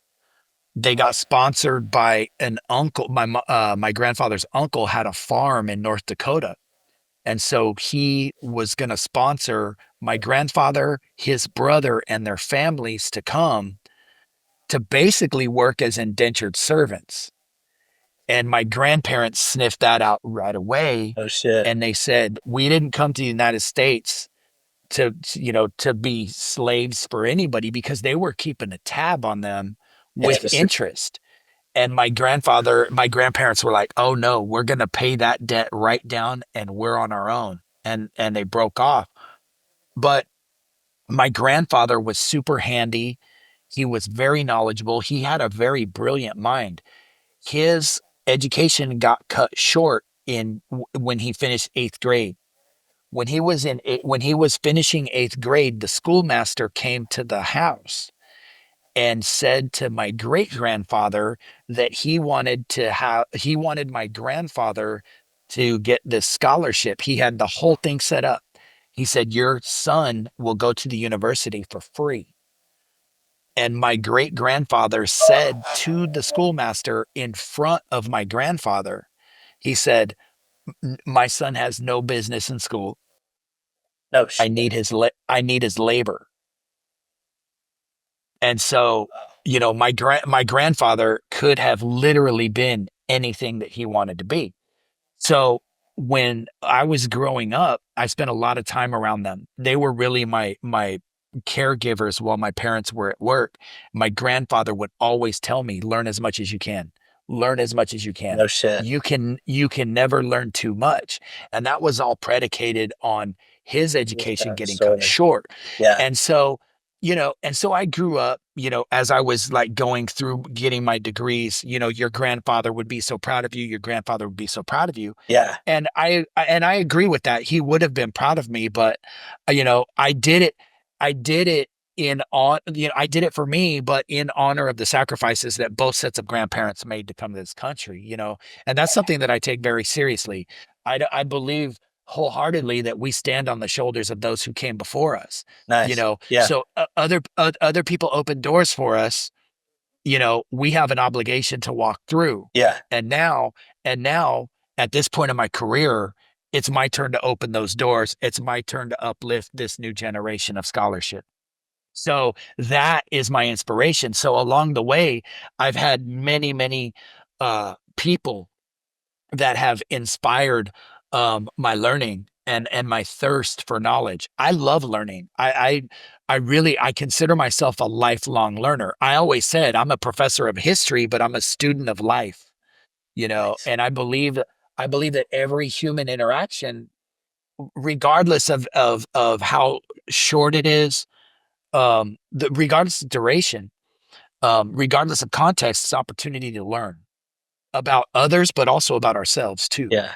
They got sponsored by an uncle. My grandfather's uncle had a farm in North Dakota. And so he was going to sponsor my grandfather, his brother, and their families to come to basically work as indentured servants. And my grandparents sniffed that out right away. Oh shit. And they said, "We didn't come to the United States to be slaves for anybody," because they were keeping a tab on them with Yes. interest. And my grandparents were like, "Oh no, we're going to pay that debt right down and we're on our own." And they broke off. But my grandfather was super handy. He was very knowledgeable. He had a very brilliant mind. His education got cut short when he finished 8th grade. When he was finishing 8th grade, the schoolmaster came to the house and said to my great grandfather that he wanted my grandfather to get this scholarship. He had the whole thing set up. He said, "Your son will go to the university for free." And my great grandfather said to the schoolmaster in front of my grandfather, he said, "My son has no business in school. No shit. I need his labor." And so, my grandfather could have literally been anything that he wanted to be. So when I was growing up, I spent a lot of time around them. They were really my caregivers while my parents were at work. My grandfather would always tell me, "Learn as much as you can. Learn as much as you can. No shit. You can never learn too much." And that was all predicated on his His education parents getting cut sort of. short. Yeah. And so, I grew up, as I was like going through getting my degrees, your grandfather would be so proud of you. Your grandfather would be so proud of you. Yeah. And I agree with that. He would have been proud of me, but I did it I did it for me, but in honor of the sacrifices that both sets of grandparents made to come to this country. And that's something that I take very seriously. I believe wholeheartedly that we stand on the shoulders of those who came before us. Nice. Yeah. So other people open doors for us. We have an obligation to walk through. Yeah. And now, and now at this point in my career, it's my turn to open those doors. It's my turn to uplift this new generation of scholarship. So that is my inspiration. So along the way, I've had many, many people that have inspired my learning and my thirst for knowledge. I love learning. I consider myself a lifelong learner. I always said I'm a professor of history, but I'm a student of life. Nice. And I believe that every human interaction, regardless of how short it is, regardless of duration, regardless of context, it's opportunity to learn about others, but also about ourselves too. Yeah.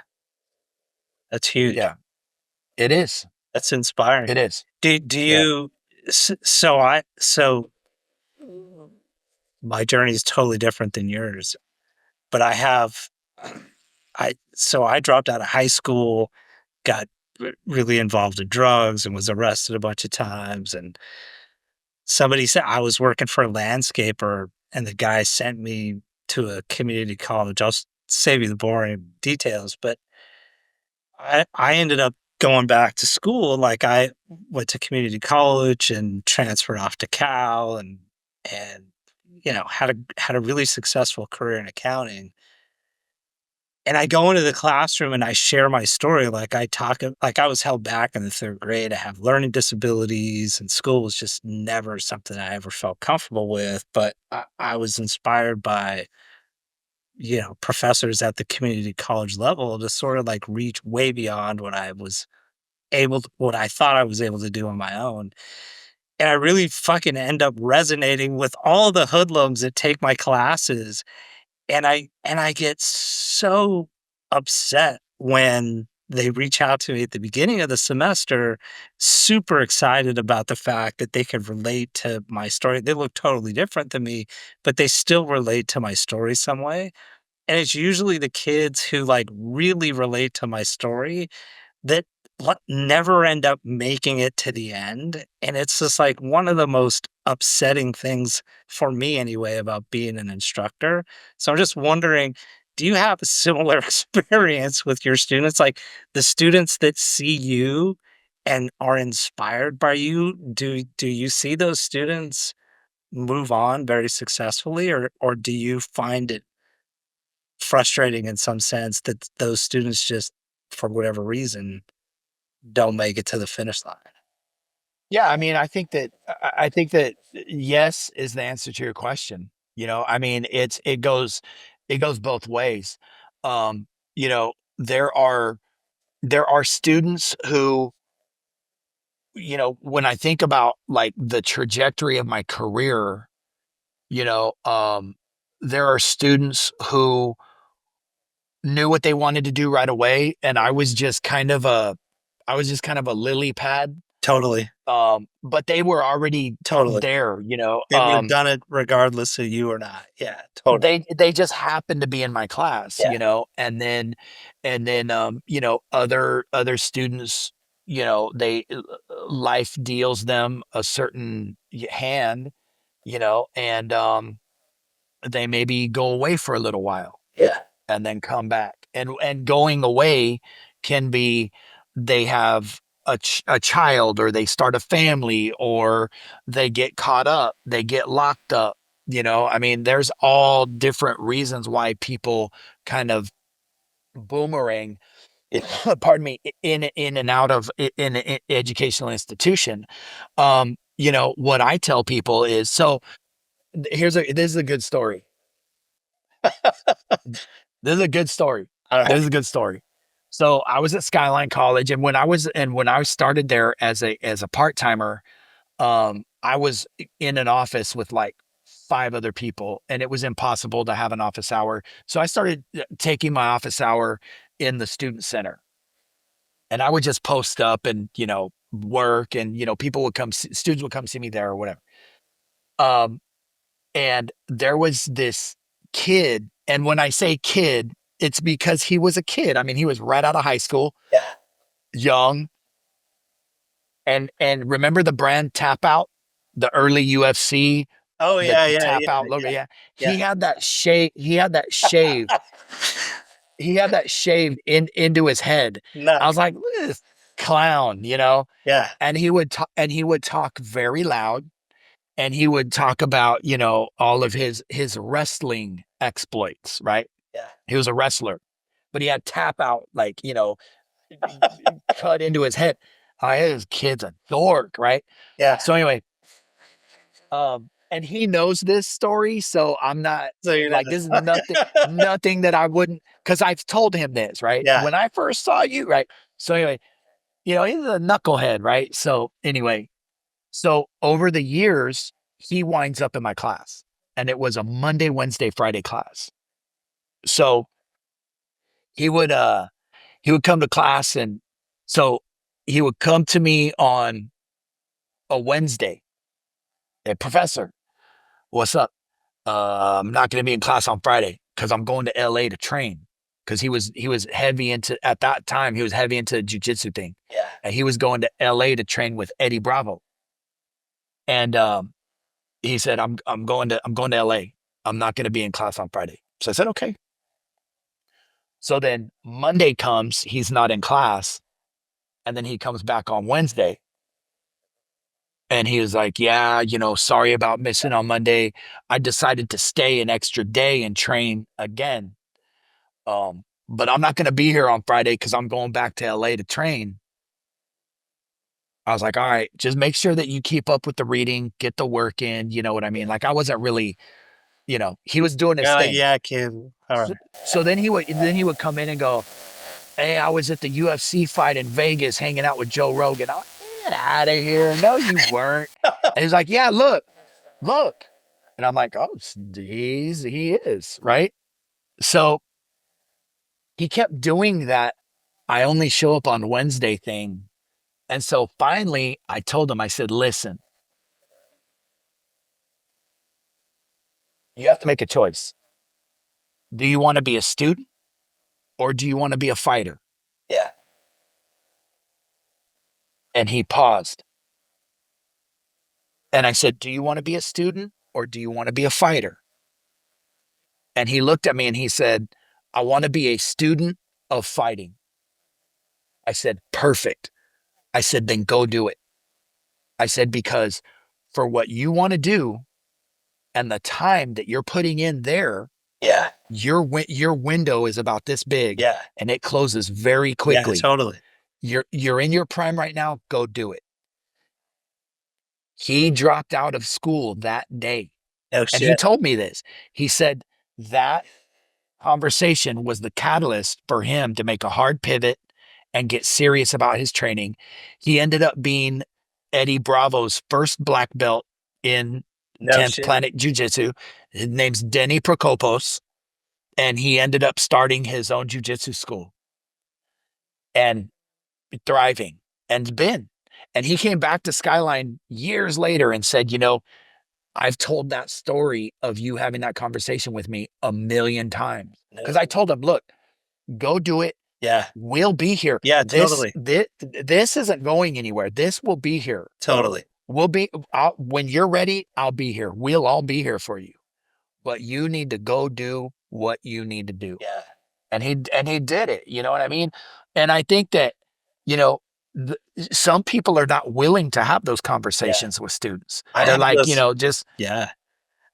That's huge. Yeah, it is. That's inspiring. It is. Do Yeah. you so my journey is totally different than yours, but I dropped out of high school, got really involved in drugs and was arrested a bunch of times, and somebody said I was working for a landscaper, and the guy sent me to a community college. I'll save you the boring details, but I ended up going back to school. Like I went to community college and transferred off to Cal, and had a really successful career in accounting. And I go into the classroom and I share my story. Like like I was held back in the third grade. I have learning disabilities, and school was just never something I ever felt comfortable with. But I was inspired by professors at the community college level to sort of like reach way beyond what I thought I was able to do on my own. And I really fucking end up resonating with all the hoodlums that take my classes. And I get so upset when they reach out to me at the beginning of the semester, super excited about the fact that they can relate to my story. They look totally different than me, but they still relate to my story some way. And it's usually the kids who like really relate to my story that never end up making it to the end, and it's just, like, one of the most upsetting things, for me anyway, about being an instructor. So I'm just wondering, do you have a similar experience with your students? Like, the students that see you and are inspired by you, do you see those students move on very successfully, or do you find it frustrating in some sense that those students just, for whatever reason, don't make it to the finish line? Yeah, I mean, I think that yes is the answer to your question. I mean, it goes both ways. Um, there are students who, when I think about like the trajectory of my career, you know, um, there are students who knew what they wanted to do right away, and I was just kind of a lily pad. Totally, But they were already totally. there, They would have done it regardless of you or not. Yeah, totally. they just happened to be in my class, Yeah, other students, they life deals them a certain hand, and they maybe go away for a little while yeah, and then come back. And going away can be they have a child, or they start a family, or they get caught up, they get locked up. I mean, there's all different reasons why people kind of boomerang, pardon me, in and out of in an educational institution. What I tell people is, so this is a good story. This is a good story. This is alright. a good story. So I was at Skyline College, and when I started there as a part timer, I was in an office with like five other people, and it was impossible to have an office hour. So I started taking my office hour in the student center, and I would just post up and work, and people would students would come see me there or whatever. Um, And there was this kid, and when I say kid, it's because he was a kid. I mean, he was right out of high school, Yeah. young, and remember the brand Tap Out, the early UFC, Oh, the yeah, yeah, Tap yeah, Out logo. yeah, Yeah, yeah. he had that shaved, into his head. I was Nice. like, look at this clown, Yeah, and he would talk very loud, and he would talk about all of his wrestling exploits, right? yeah, He was a wrestler, but he had Tap Out, like, cut into his head. This kid's a dork, right? yeah. So anyway, and he knows this story, so I'm not So you're like, this is not nothing that I wouldn't, because I've told him this, right? Yeah, When I first saw you, right? So anyway, he's a knucklehead, right? So anyway, so over the years, he winds up in my class, and it was a Monday, Wednesday, Friday class. So he would uh he would come to class, and so he would come to me on a Wednesday. Hey, professor, what's up? I'm not going to be in class on Friday because I'm going to LA to train. Because he was heavy into, at that time, he was heavy into the jujitsu thing, yeah, and he was going to LA to train with Eddie Bravo. And he said, I'm going to LA. I'm not going to be in class on Friday. So I said, okay. So then Monday comes, he's not in class, and then he comes back on Wednesday. And he was like, yeah, sorry about missing on Monday. I decided to stay an extra day and train again. But I'm not going to be here on Friday because I'm going back to LA to train. I was like, all right, just make sure that you keep up with the reading, get the work in. You know what I mean? yeah, Like, I wasn't really He was doing his You're like, thing. yeah, kid. All So, right. so then he would come in and go, "Hey, I was at the UFC fight in Vegas hanging out with Joe Rogan." I'm like, "Get out of here. No, you weren't." And he's like, "Yeah, look." And I'm like, "Oh, he is, right?" So he kept doing that. I only show up on Wednesday thing. And so finally I told him, I said, "Listen, you have to make a choice. Do you want to be a student or do you want to be a fighter?" Yeah. And he paused. And I said, "Do you want to be a student or do you want to be a fighter?" And he looked at me and he said, "I want to be a student of fighting." I said, "Perfect." I said, "Then go do it." I said, "Because for what you want to do and the time that you're putting in there, Yeah. your window is about this big Yeah. and it closes very Yeah. quickly. Totally. You're in your prime right now. Go do it." He dropped out of school that day. No And he shit. told me this. He said that conversation was the catalyst for him to make a hard pivot and get serious about his training. He ended up being Eddie Bravo's first black belt in No 10th shit. Planet Jiu Jitsu. His name's Denny Prokopos. And he ended up starting his own jiu jitsu school and thriving and been. And he came back to Skyline years later and said, "I've told that story of you having that conversation with me a million times." Because I No. told him, "Look, go do it. Yeah. We'll be here. Yeah. This Totally. this this isn't going anywhere. This will be here. Totally. We'll be when you're ready. I'll be here. We'll all be here for you. But you need to go do what you need to do." Yeah. And he did it. You know what I mean? And I think that you know th- some people are not willing to have those Yeah. conversations with students. I They're have like, those. just Yeah.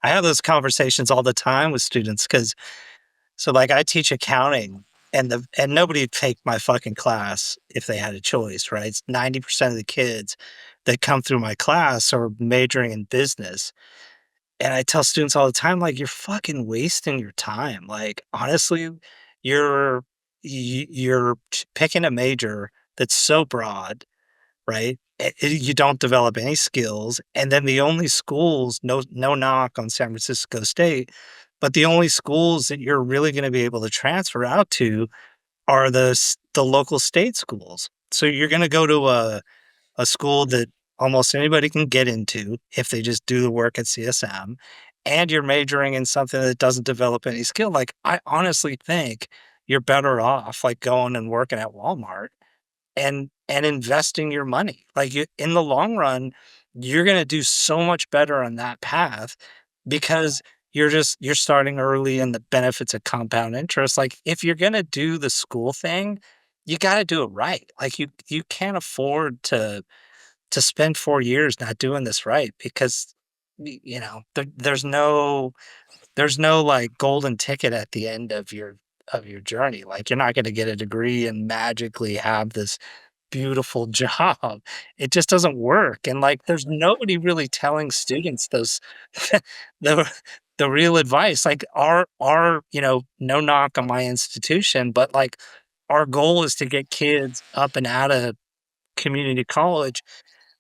I have those conversations all the time with students because so like I teach accounting and nobody would take my fucking class if they had a choice, right? It's 90% of the kids that come through my class are majoring in business. And I tell students all the time, like, you're fucking wasting your time. Like, honestly, you're you're picking a major that's so broad, right? You don't develop any skills, and then the only schools, no knock on San Francisco State, but the only schools that you're really going to be able to transfer out to are the local state schools. So you're going to go to a school that almost anybody can get into if they just do the work at CSM, and you're majoring in something that doesn't develop any skill. Like, I honestly think you're better off like going and working at Walmart and investing your money. Like you, in the long run, you're going to do so much better on that path because you're starting early and the benefits of compound interest. Like if you're going to do the school thing, you got to do it right. Like you can't afford to spend 4 years not doing this right because there's no like golden ticket at the end of your journey. Like you're not going to get a degree and magically have this beautiful job. It just doesn't work, and, like, there's nobody really telling students those the the real advice. Like, no knock on my institution, but, like, our goal is to get kids up and out of community college.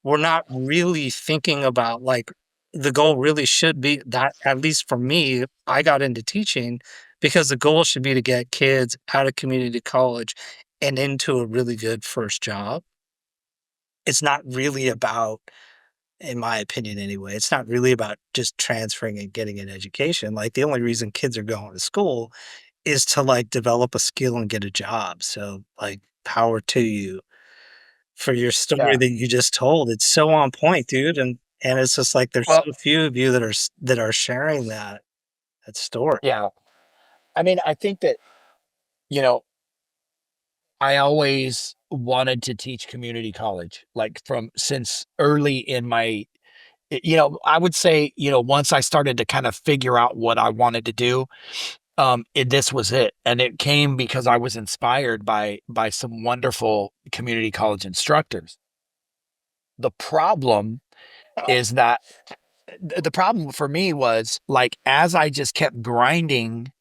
We're not really thinking about, like the goal really should be that at least for me, I got into teaching because the goal should be to get kids out of community college and into a really good first job. It's not really about, in my opinion anyway, it's not really about just transferring and getting an education. Like the only reason kids are going to school is to like develop a skill and get a job. So like power to you for your story yeah. that you just told. It's so on point, dude. And it's just like there's Well, so few of you that are sharing that story. yeah. I mean, I think that, you know, I always wanted to teach community college, like from since early in my, I would say, once I started to kind of figure out what I wanted to do, this was it. And it came because I was inspired by some wonderful community college instructors. The problem is that the problem for me was like as I just kept grinding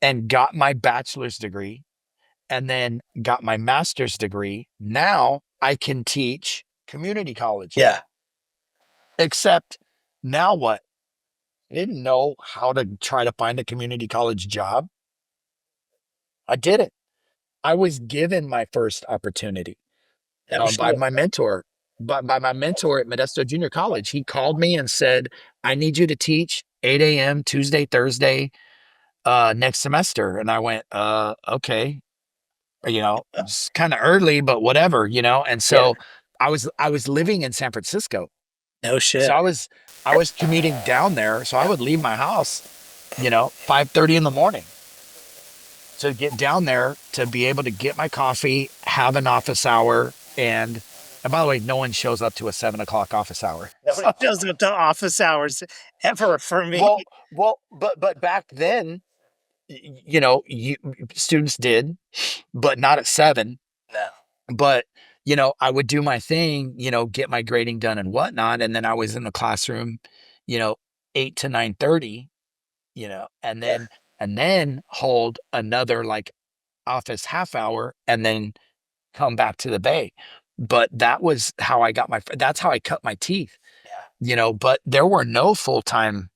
and got my bachelor's degree and then got my master's degree, now I can teach community college. Yeah. Except now what? I didn't know how to try to find a community college job. I didn't. I was given my first opportunity No by shit. my mentor, by my mentor at Modesto Junior College. He called me and said, I need you to teach 8 a.m. Tuesday, Thursday, next semester. And I went, okay, it's kind of early, but whatever, And Yeah. so I was living in San Francisco. No So shit. I was commuting down there. So I would leave my house, 5:30 in the morning to get down there to be able to get my coffee, have an office hour, and by the way, no one shows up to a 7 o'clock office hour. Nobody shows up to office hours ever for me. But back then, you students did, but not at 7. No. But I would do my thing, get my grading done and whatnot, and then I was in the classroom, you know, 8 to 9:30, and Yeah. then hold another like office half hour and then come back to the bay. But that's how I cut my teeth, Yeah. but there were no full-time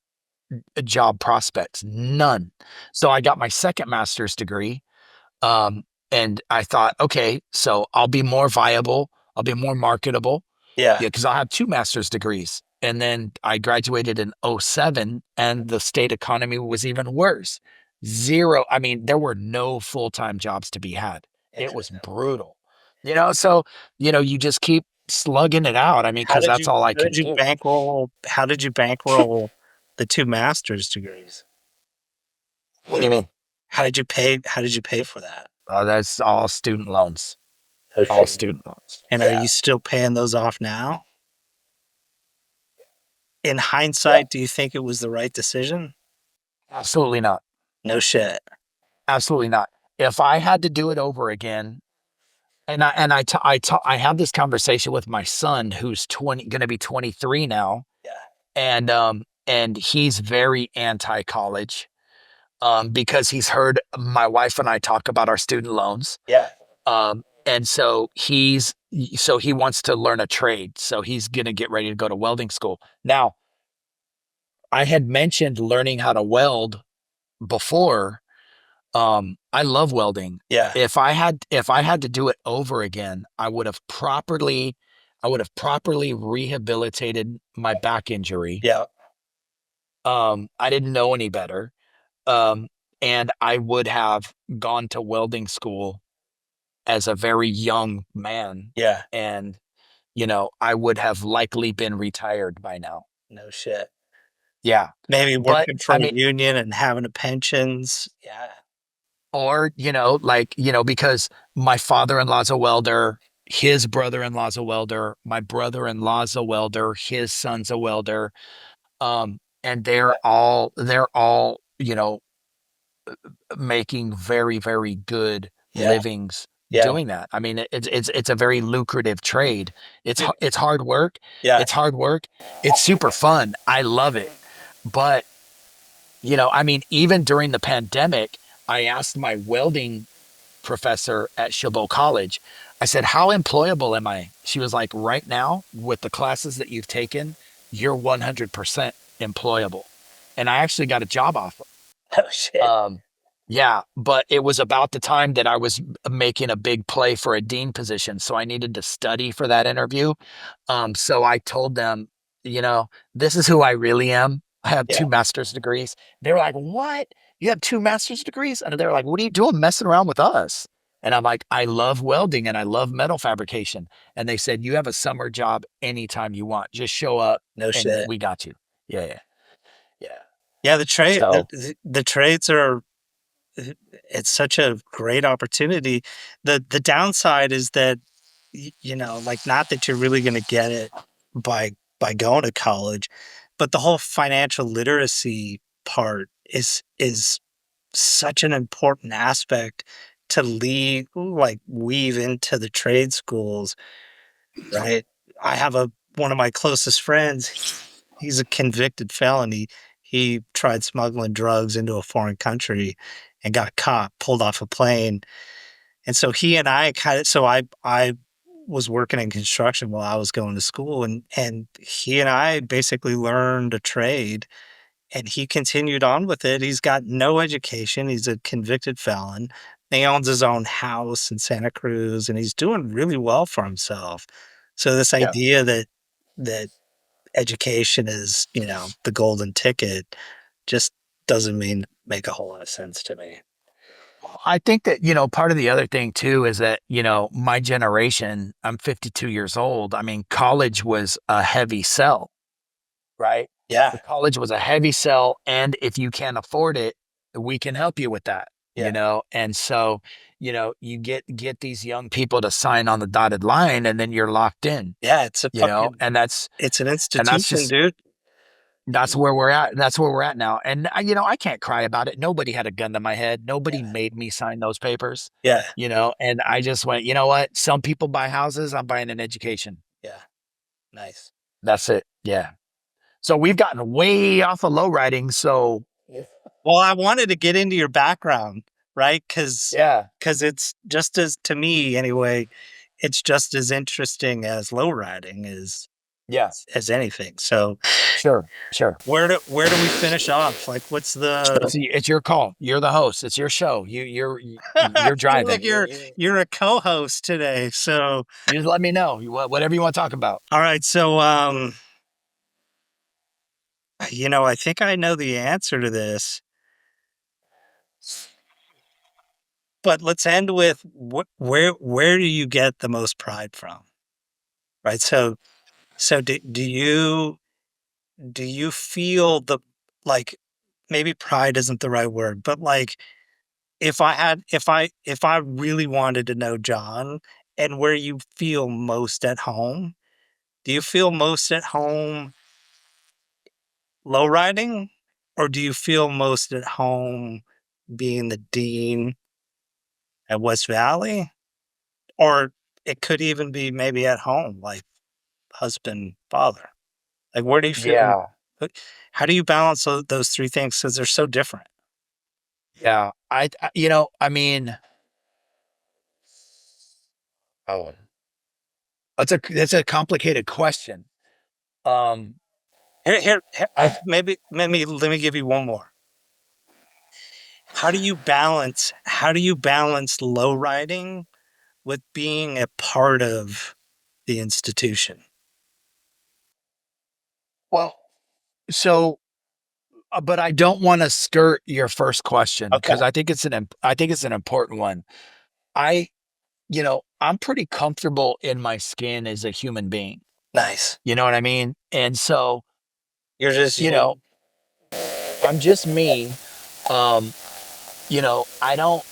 job prospects, none. So I got my second master's degree. Um, and I thought, okay, so I'll be more viable, I'll be more marketable. Yeah. Yeah, because I have two master's degrees. And then I graduated in '07, and the state economy was even worse. Zero. I mean, there were no full-time jobs to be had. It was Interesting. brutal. So, you just keep slugging it out. I mean, How because did that's you all I how can did you do. bankroll how did you bankroll the 2 master's degrees? What do you mean? How did you pay for that? Oh, that's all student loans. Oh, All shit. student loans. And are Yeah. you still paying those off now? In Yeah. hindsight, do you think it was the right decision? Absolutely not. No shit. Absolutely not. If I had to do it over again, I have this conversation with my son who's 20, going to be 23 now, Yeah. and he's very anti-college, because he's heard my wife and I talk about our student loans, Yeah. and so he wants to learn a trade, so he's going to get ready to go to welding school. Now, I had mentioned learning how to weld before. I love welding. Yeah. If I had to do it over again, I would have properly rehabilitated my back injury. Yeah. I didn't know any better. Um, and I would have gone to welding school as a very young man, Yeah. and I would have likely been retired by now. No shit. Yeah. Maybe But working for I a mean, union and having a pensions. Yeah. or, because my father-in-law's a welder, his brother-in-law's a welder, my brother-in-law's a welder, his son's a welder. And they're all, making very, very good Yeah. livings Yeah. doing that. I mean, it's a very lucrative trade. It's Dude, it's hard work. yeah. It's hard work. It's super fun. I love it. But, I mean, even during the pandemic, I asked my welding professor at Chabot College. I said, how employable am I? She was like, right now, with the classes that you've taken, you're 100% employable. And I actually got a job offer. Oh shit. Um, yeah, but it was about the time that I was making a big play for a dean position. So I needed to study for that interview. So I told them, this is who I really am. I have Yeah. two master's degrees. They were like, what? You have two master's degrees? And they're like, what are you doing messing around with us? And I'm like, I love welding and I love metal fabrication. And they said, you have a summer job anytime you want. Just show up No and shit. we got you. Yeah, yeah, yeah. Yeah, the trade the So the trades are it's such a great opportunity. The downside is that like not that you're really gonna get it by going to college, but the whole financial literacy part is such an important aspect to weave into the trade schools, right? I have one of my closest friends. he's a convicted felon. He tried smuggling drugs into a foreign country and got caught, pulled off a plane. And so he and I kind of so I was working in construction while I was going to school, and he and I basically learned a trade, and he continued on with it. He's got no education. He's a convicted felon. He owns his own house in Santa Cruz, and he's doing really well for himself. So this Yeah. idea that education is, the golden ticket just doesn't make a whole lot of sense to me. I think that, part of the other thing too is that, my generation, I'm 52 years old. I mean, college was a heavy sell, right? The Yeah, college was a heavy sell. And if you can't afford it, we can help you with that, yeah, And so, you get these young people to sign on the dotted line and then you're locked in, yeah. It's a fucking and it's an that's institution, just, dude. that's where we're at. That's where we're at now. And I can't cry about it. Nobody had a gun to my head. Yeah, Nobody made me sign those papers, yeah, and I just went, you know what? Some people buy houses. I'm buying an education. yeah. Nice. That's it. Yeah. So we've gotten way off of low riding. So Well, I wanted to get into your background, right? yeah, Because it's just as to me anyway, it's just as interesting as low riding yeah, as anything. So sure, sure. where do we finish off? Like, what's the It's your call. You're the host. It's your show. I You're feel like driving. you're a co-host today. So You just let me know whatever you want to talk about. all right, so I think I know the answer to this, but let's end with where do you get the most pride from? Right? So do you feel like maybe pride isn't the right word, but like if I really wanted to know John and where you feel most at home, do you feel most at home low riding, or do you feel most at home being the dean at West Valley? Or it could even be maybe at home, like husband, father. Like where do you feel Yeah, how do you balance those three things? Because they're so different. yeah. I mean, oh, that's a complicated question. Um, Here, I maybe let me give you one more. How do you balance low riding with being a part of the institution? well, so, but I don't want to skirt your first question Okay, because I think it's an important one. I, I'm pretty comfortable in my skin as a human being. nice. You know what I mean? And so, You're just you you. know, I'm just me. Um, I don't,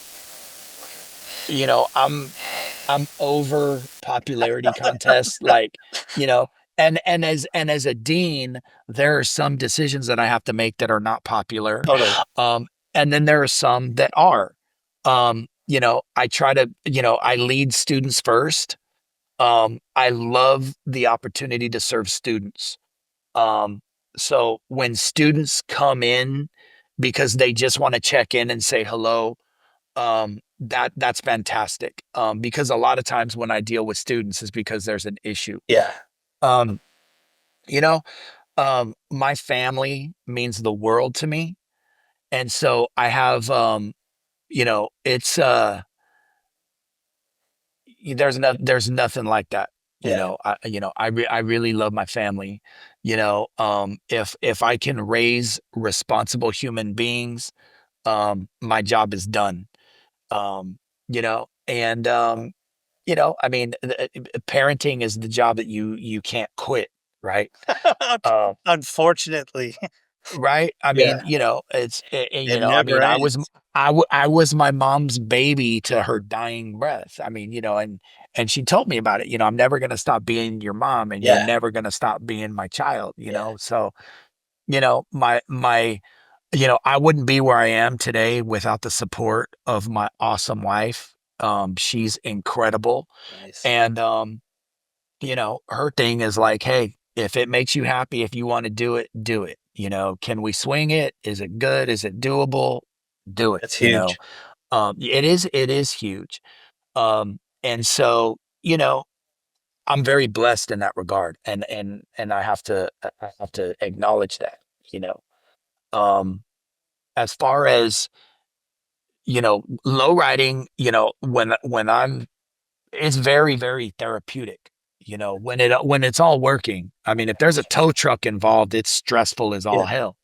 I'm over popularity contests, like, you know, and as a dean, there are some decisions that I have to make that are not popular. Totally. Um, and then there are some that are. I try to, I lead students first. I love the opportunity to serve students. Um, so when students come in because they just want to check in and say hello, that's fantastic. Because a lot of times when I deal with students is because there's an issue. Yeah. Um, you know, my family means the world to me. And so I have, it's, there's nothing like that. Yeah. I really love my family. If I can raise responsible human beings, my job is done. And I mean, parenting is the job that you can't quit, right? Uh, Unfortunately. right? I Yeah. mean, It I never mean, ends. I was my mom's baby to her dying breath. I mean, and she told me about it. I'm never gonna stop being your mom, and you're Yeah. never gonna stop being my child. Yeah. So my I wouldn't be where I am today without the support of my awesome wife. She's incredible. Nice. And her thing is like, hey, If it makes you happy, if you want to do it, do it. You know, can we swing it? Is it good? Is it doable? Do it, That's you know. huge. It is huge. And so, you know, I'm very blessed in that regard. And I have to acknowledge that, you know. Um, as far as, you know, low riding, you know, when I'm it's very, very therapeutic. You know, when it's all working. I mean, if there's a tow truck involved, it's stressful as all Yeah. hell.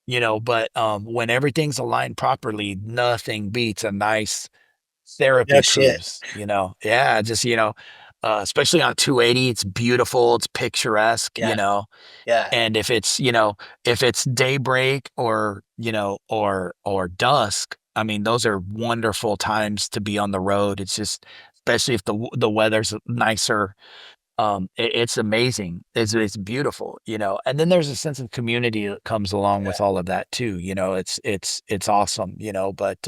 You know, but when everything's aligned properly, nothing beats a nice No therapy shit. cruise. You know, yeah, just especially on 280, it's beautiful, it's picturesque. You Yeah. know, Yeah. and if it's daybreak or or dusk, I mean, those are wonderful times to be on the road. It's just, especially if the weather's nicer. It's amazing. It's beautiful, you know. And then there's a sense of community that comes along Yeah. with all of that too. You know, it's awesome, you know. But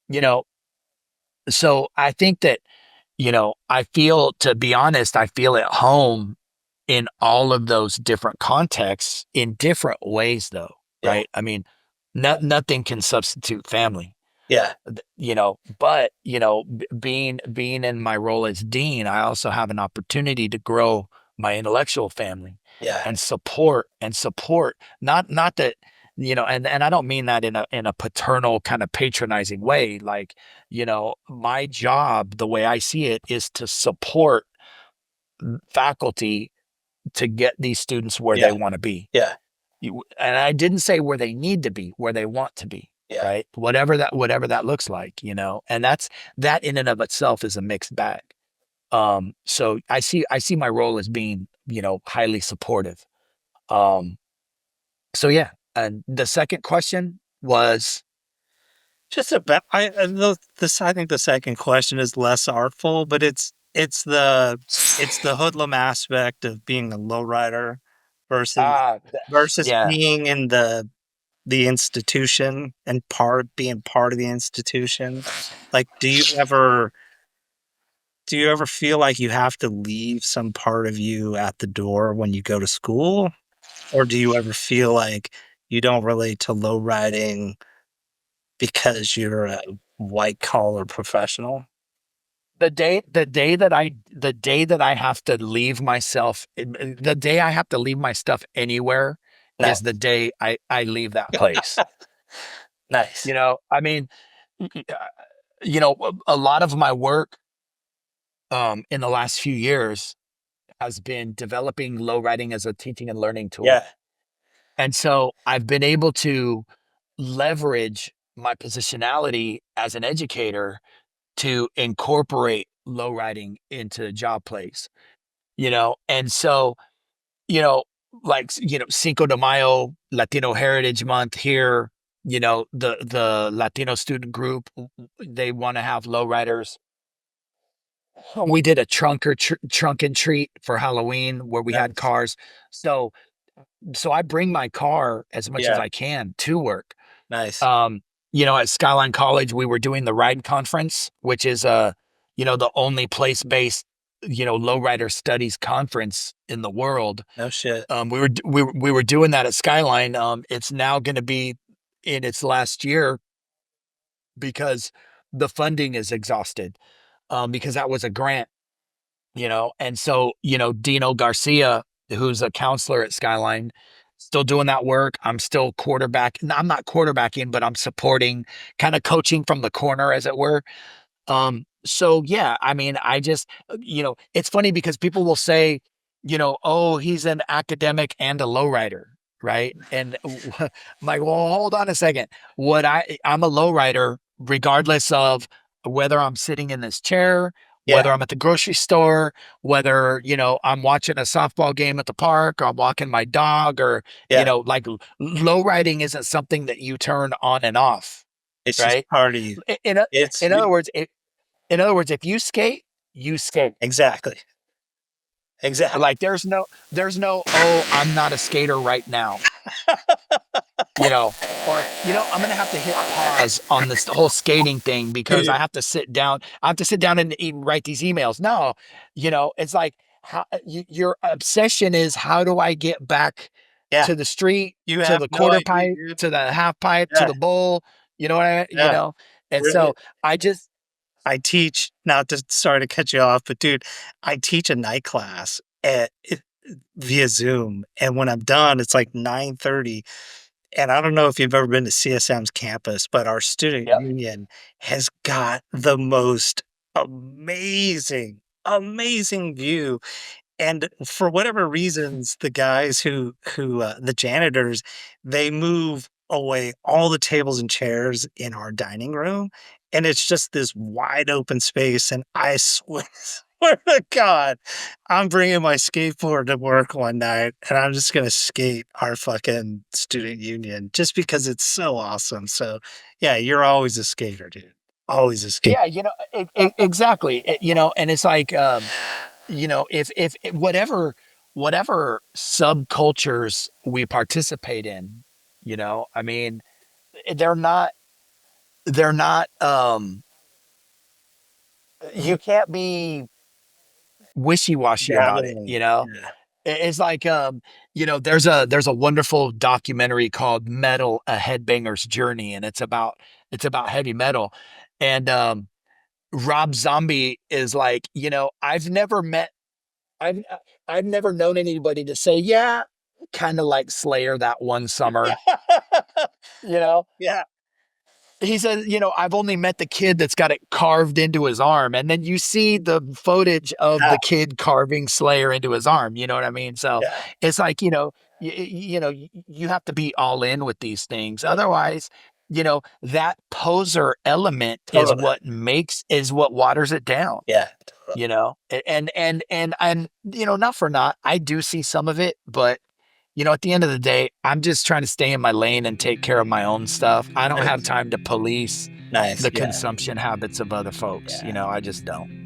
you know, so I think that, you know, I feel, to be honest, I feel at home in all of those different contexts in different ways, though, Yeah. right? I mean, nothing can substitute family, Yeah. you know. But you know, being in my role as dean, I also have an opportunity to grow my intellectual family Yeah. and support. Not that, you know, and I don't mean that in a paternal kind of patronizing way. Like, you know, my job, the way I see it, is to support faculty to get these students where Yeah. they want to be. Yeah. And I didn't say where they need to be, where they want to be, Yeah. right? Whatever that looks like, you know. And that in and of itself is a mixed bag. So I see my role as being, you know, highly supportive. Um, so yeah. And the second question was, Just about I think the second question is less artful, but it's the hoodlum aspect of being a lowrider versus ah, yeah, being in the institution and being part of the institution. Like, do you ever feel like you have to leave some part of you at the door when you go to school? Or do you ever feel like you don't relate to low riding because you're a white collar professional? the day that I have to leave myself, the day I have to leave my stuff anywhere is the Nice. day I leave that place. Nice. You know, I mean, you know, a lot of my work in the last few years has been developing low writing as a teaching and learning tool. Yeah. And so I've been able to leverage my positionality as an educator to incorporate low writing into job plays, you know. And so, you know, like, you know, Cinco de Mayo, Latino Heritage Month here, you know, the Latino student group, they want to have low riders. We did a trunk and treat for Halloween where we had Nice. cars. So I bring my car as much as Yeah. I can to work. Nice. Um, you know, at Skyline College, we were doing the Ride Conference, which is you know, the only place-based, you know, lowrider studies conference in the world. No shit. We were doing that at Skyline. It's now going to be in its last year because the funding is exhausted. Because that was a grant, you know. And so, you know, Dino Garcia, who's a counselor at Skyline, still doing that work. I'm still no, I'm not quarterbacking, but I'm supporting, kind of coaching from the corner, as it were. So yeah, I mean, I just, you know, it's funny because people will say, you know, oh, he's an academic and a lowrider, right? And I'm like, well, hold on a second. I'm a lowrider regardless of whether I'm sitting in this chair, Yeah. whether I'm at the grocery store, whether, you know, I'm watching a softball game at the park, or I'm walking my dog, or, you Yeah. know, like, low riding isn't something that you turn on and off, It's just right? part of you. In, o- It's in other words, if you skate, you skate. exactly. Exactly. Like, there's no, oh, I'm not a skater right now, you know, or, you know, I'm going to have to hit pause on this whole skating thing because I have to sit down. I have to sit down and write these emails. No, you know, it's like, your obsession is how do I get back Yeah, to the street, you to have the no quarter idea, pipe, dude. to the half pipe, to Yeah, the bowl. You know what yeah. and Really, so I just I teach, not to, sorry to cut you off, but dude, I teach a night class via Zoom, and when I'm done, it's like 9:30. And I don't know if you've ever been to CSM's campus, but our student Yep. union has got the most amazing view. And for whatever reasons, the guys the janitors, they move away all the tables and chairs in our dining room, and it's just this wide open space, and I swear swear to God, I'm bringing my skateboard to work one night, and I'm just gonna skate our fucking student union just because it's so awesome. So, yeah, you're always a skater, dude. Always a skater. Yeah, exactly. And it's like if whatever subcultures we participate in, I mean, they're not they're not you can't be wishy-washy about it, Definitely. you know? Yeah. It's like there's a wonderful documentary called Metal: A Headbanger's Journey, and it's about heavy metal. And Rob Zombie is like, I've I've never known anybody to say, yeah, kind of like Slayer that one summer, you know? Yeah. He says, I've only met the kid that's got it carved into his arm. And then you see the footage of Yeah. the kid carving Slayer into his arm. You know what I mean? So Yeah. it's like, you have to be all in with these things. Otherwise, that poser element Totally. is what waters it down, Yeah. Totally. and not for not, I do see some of it, but at the end of the day, I'm just trying to stay in my lane and take care of my own stuff. I don't have Nice. time to police Nice. the Yeah. consumption habits of other folks. Yeah. I just don't.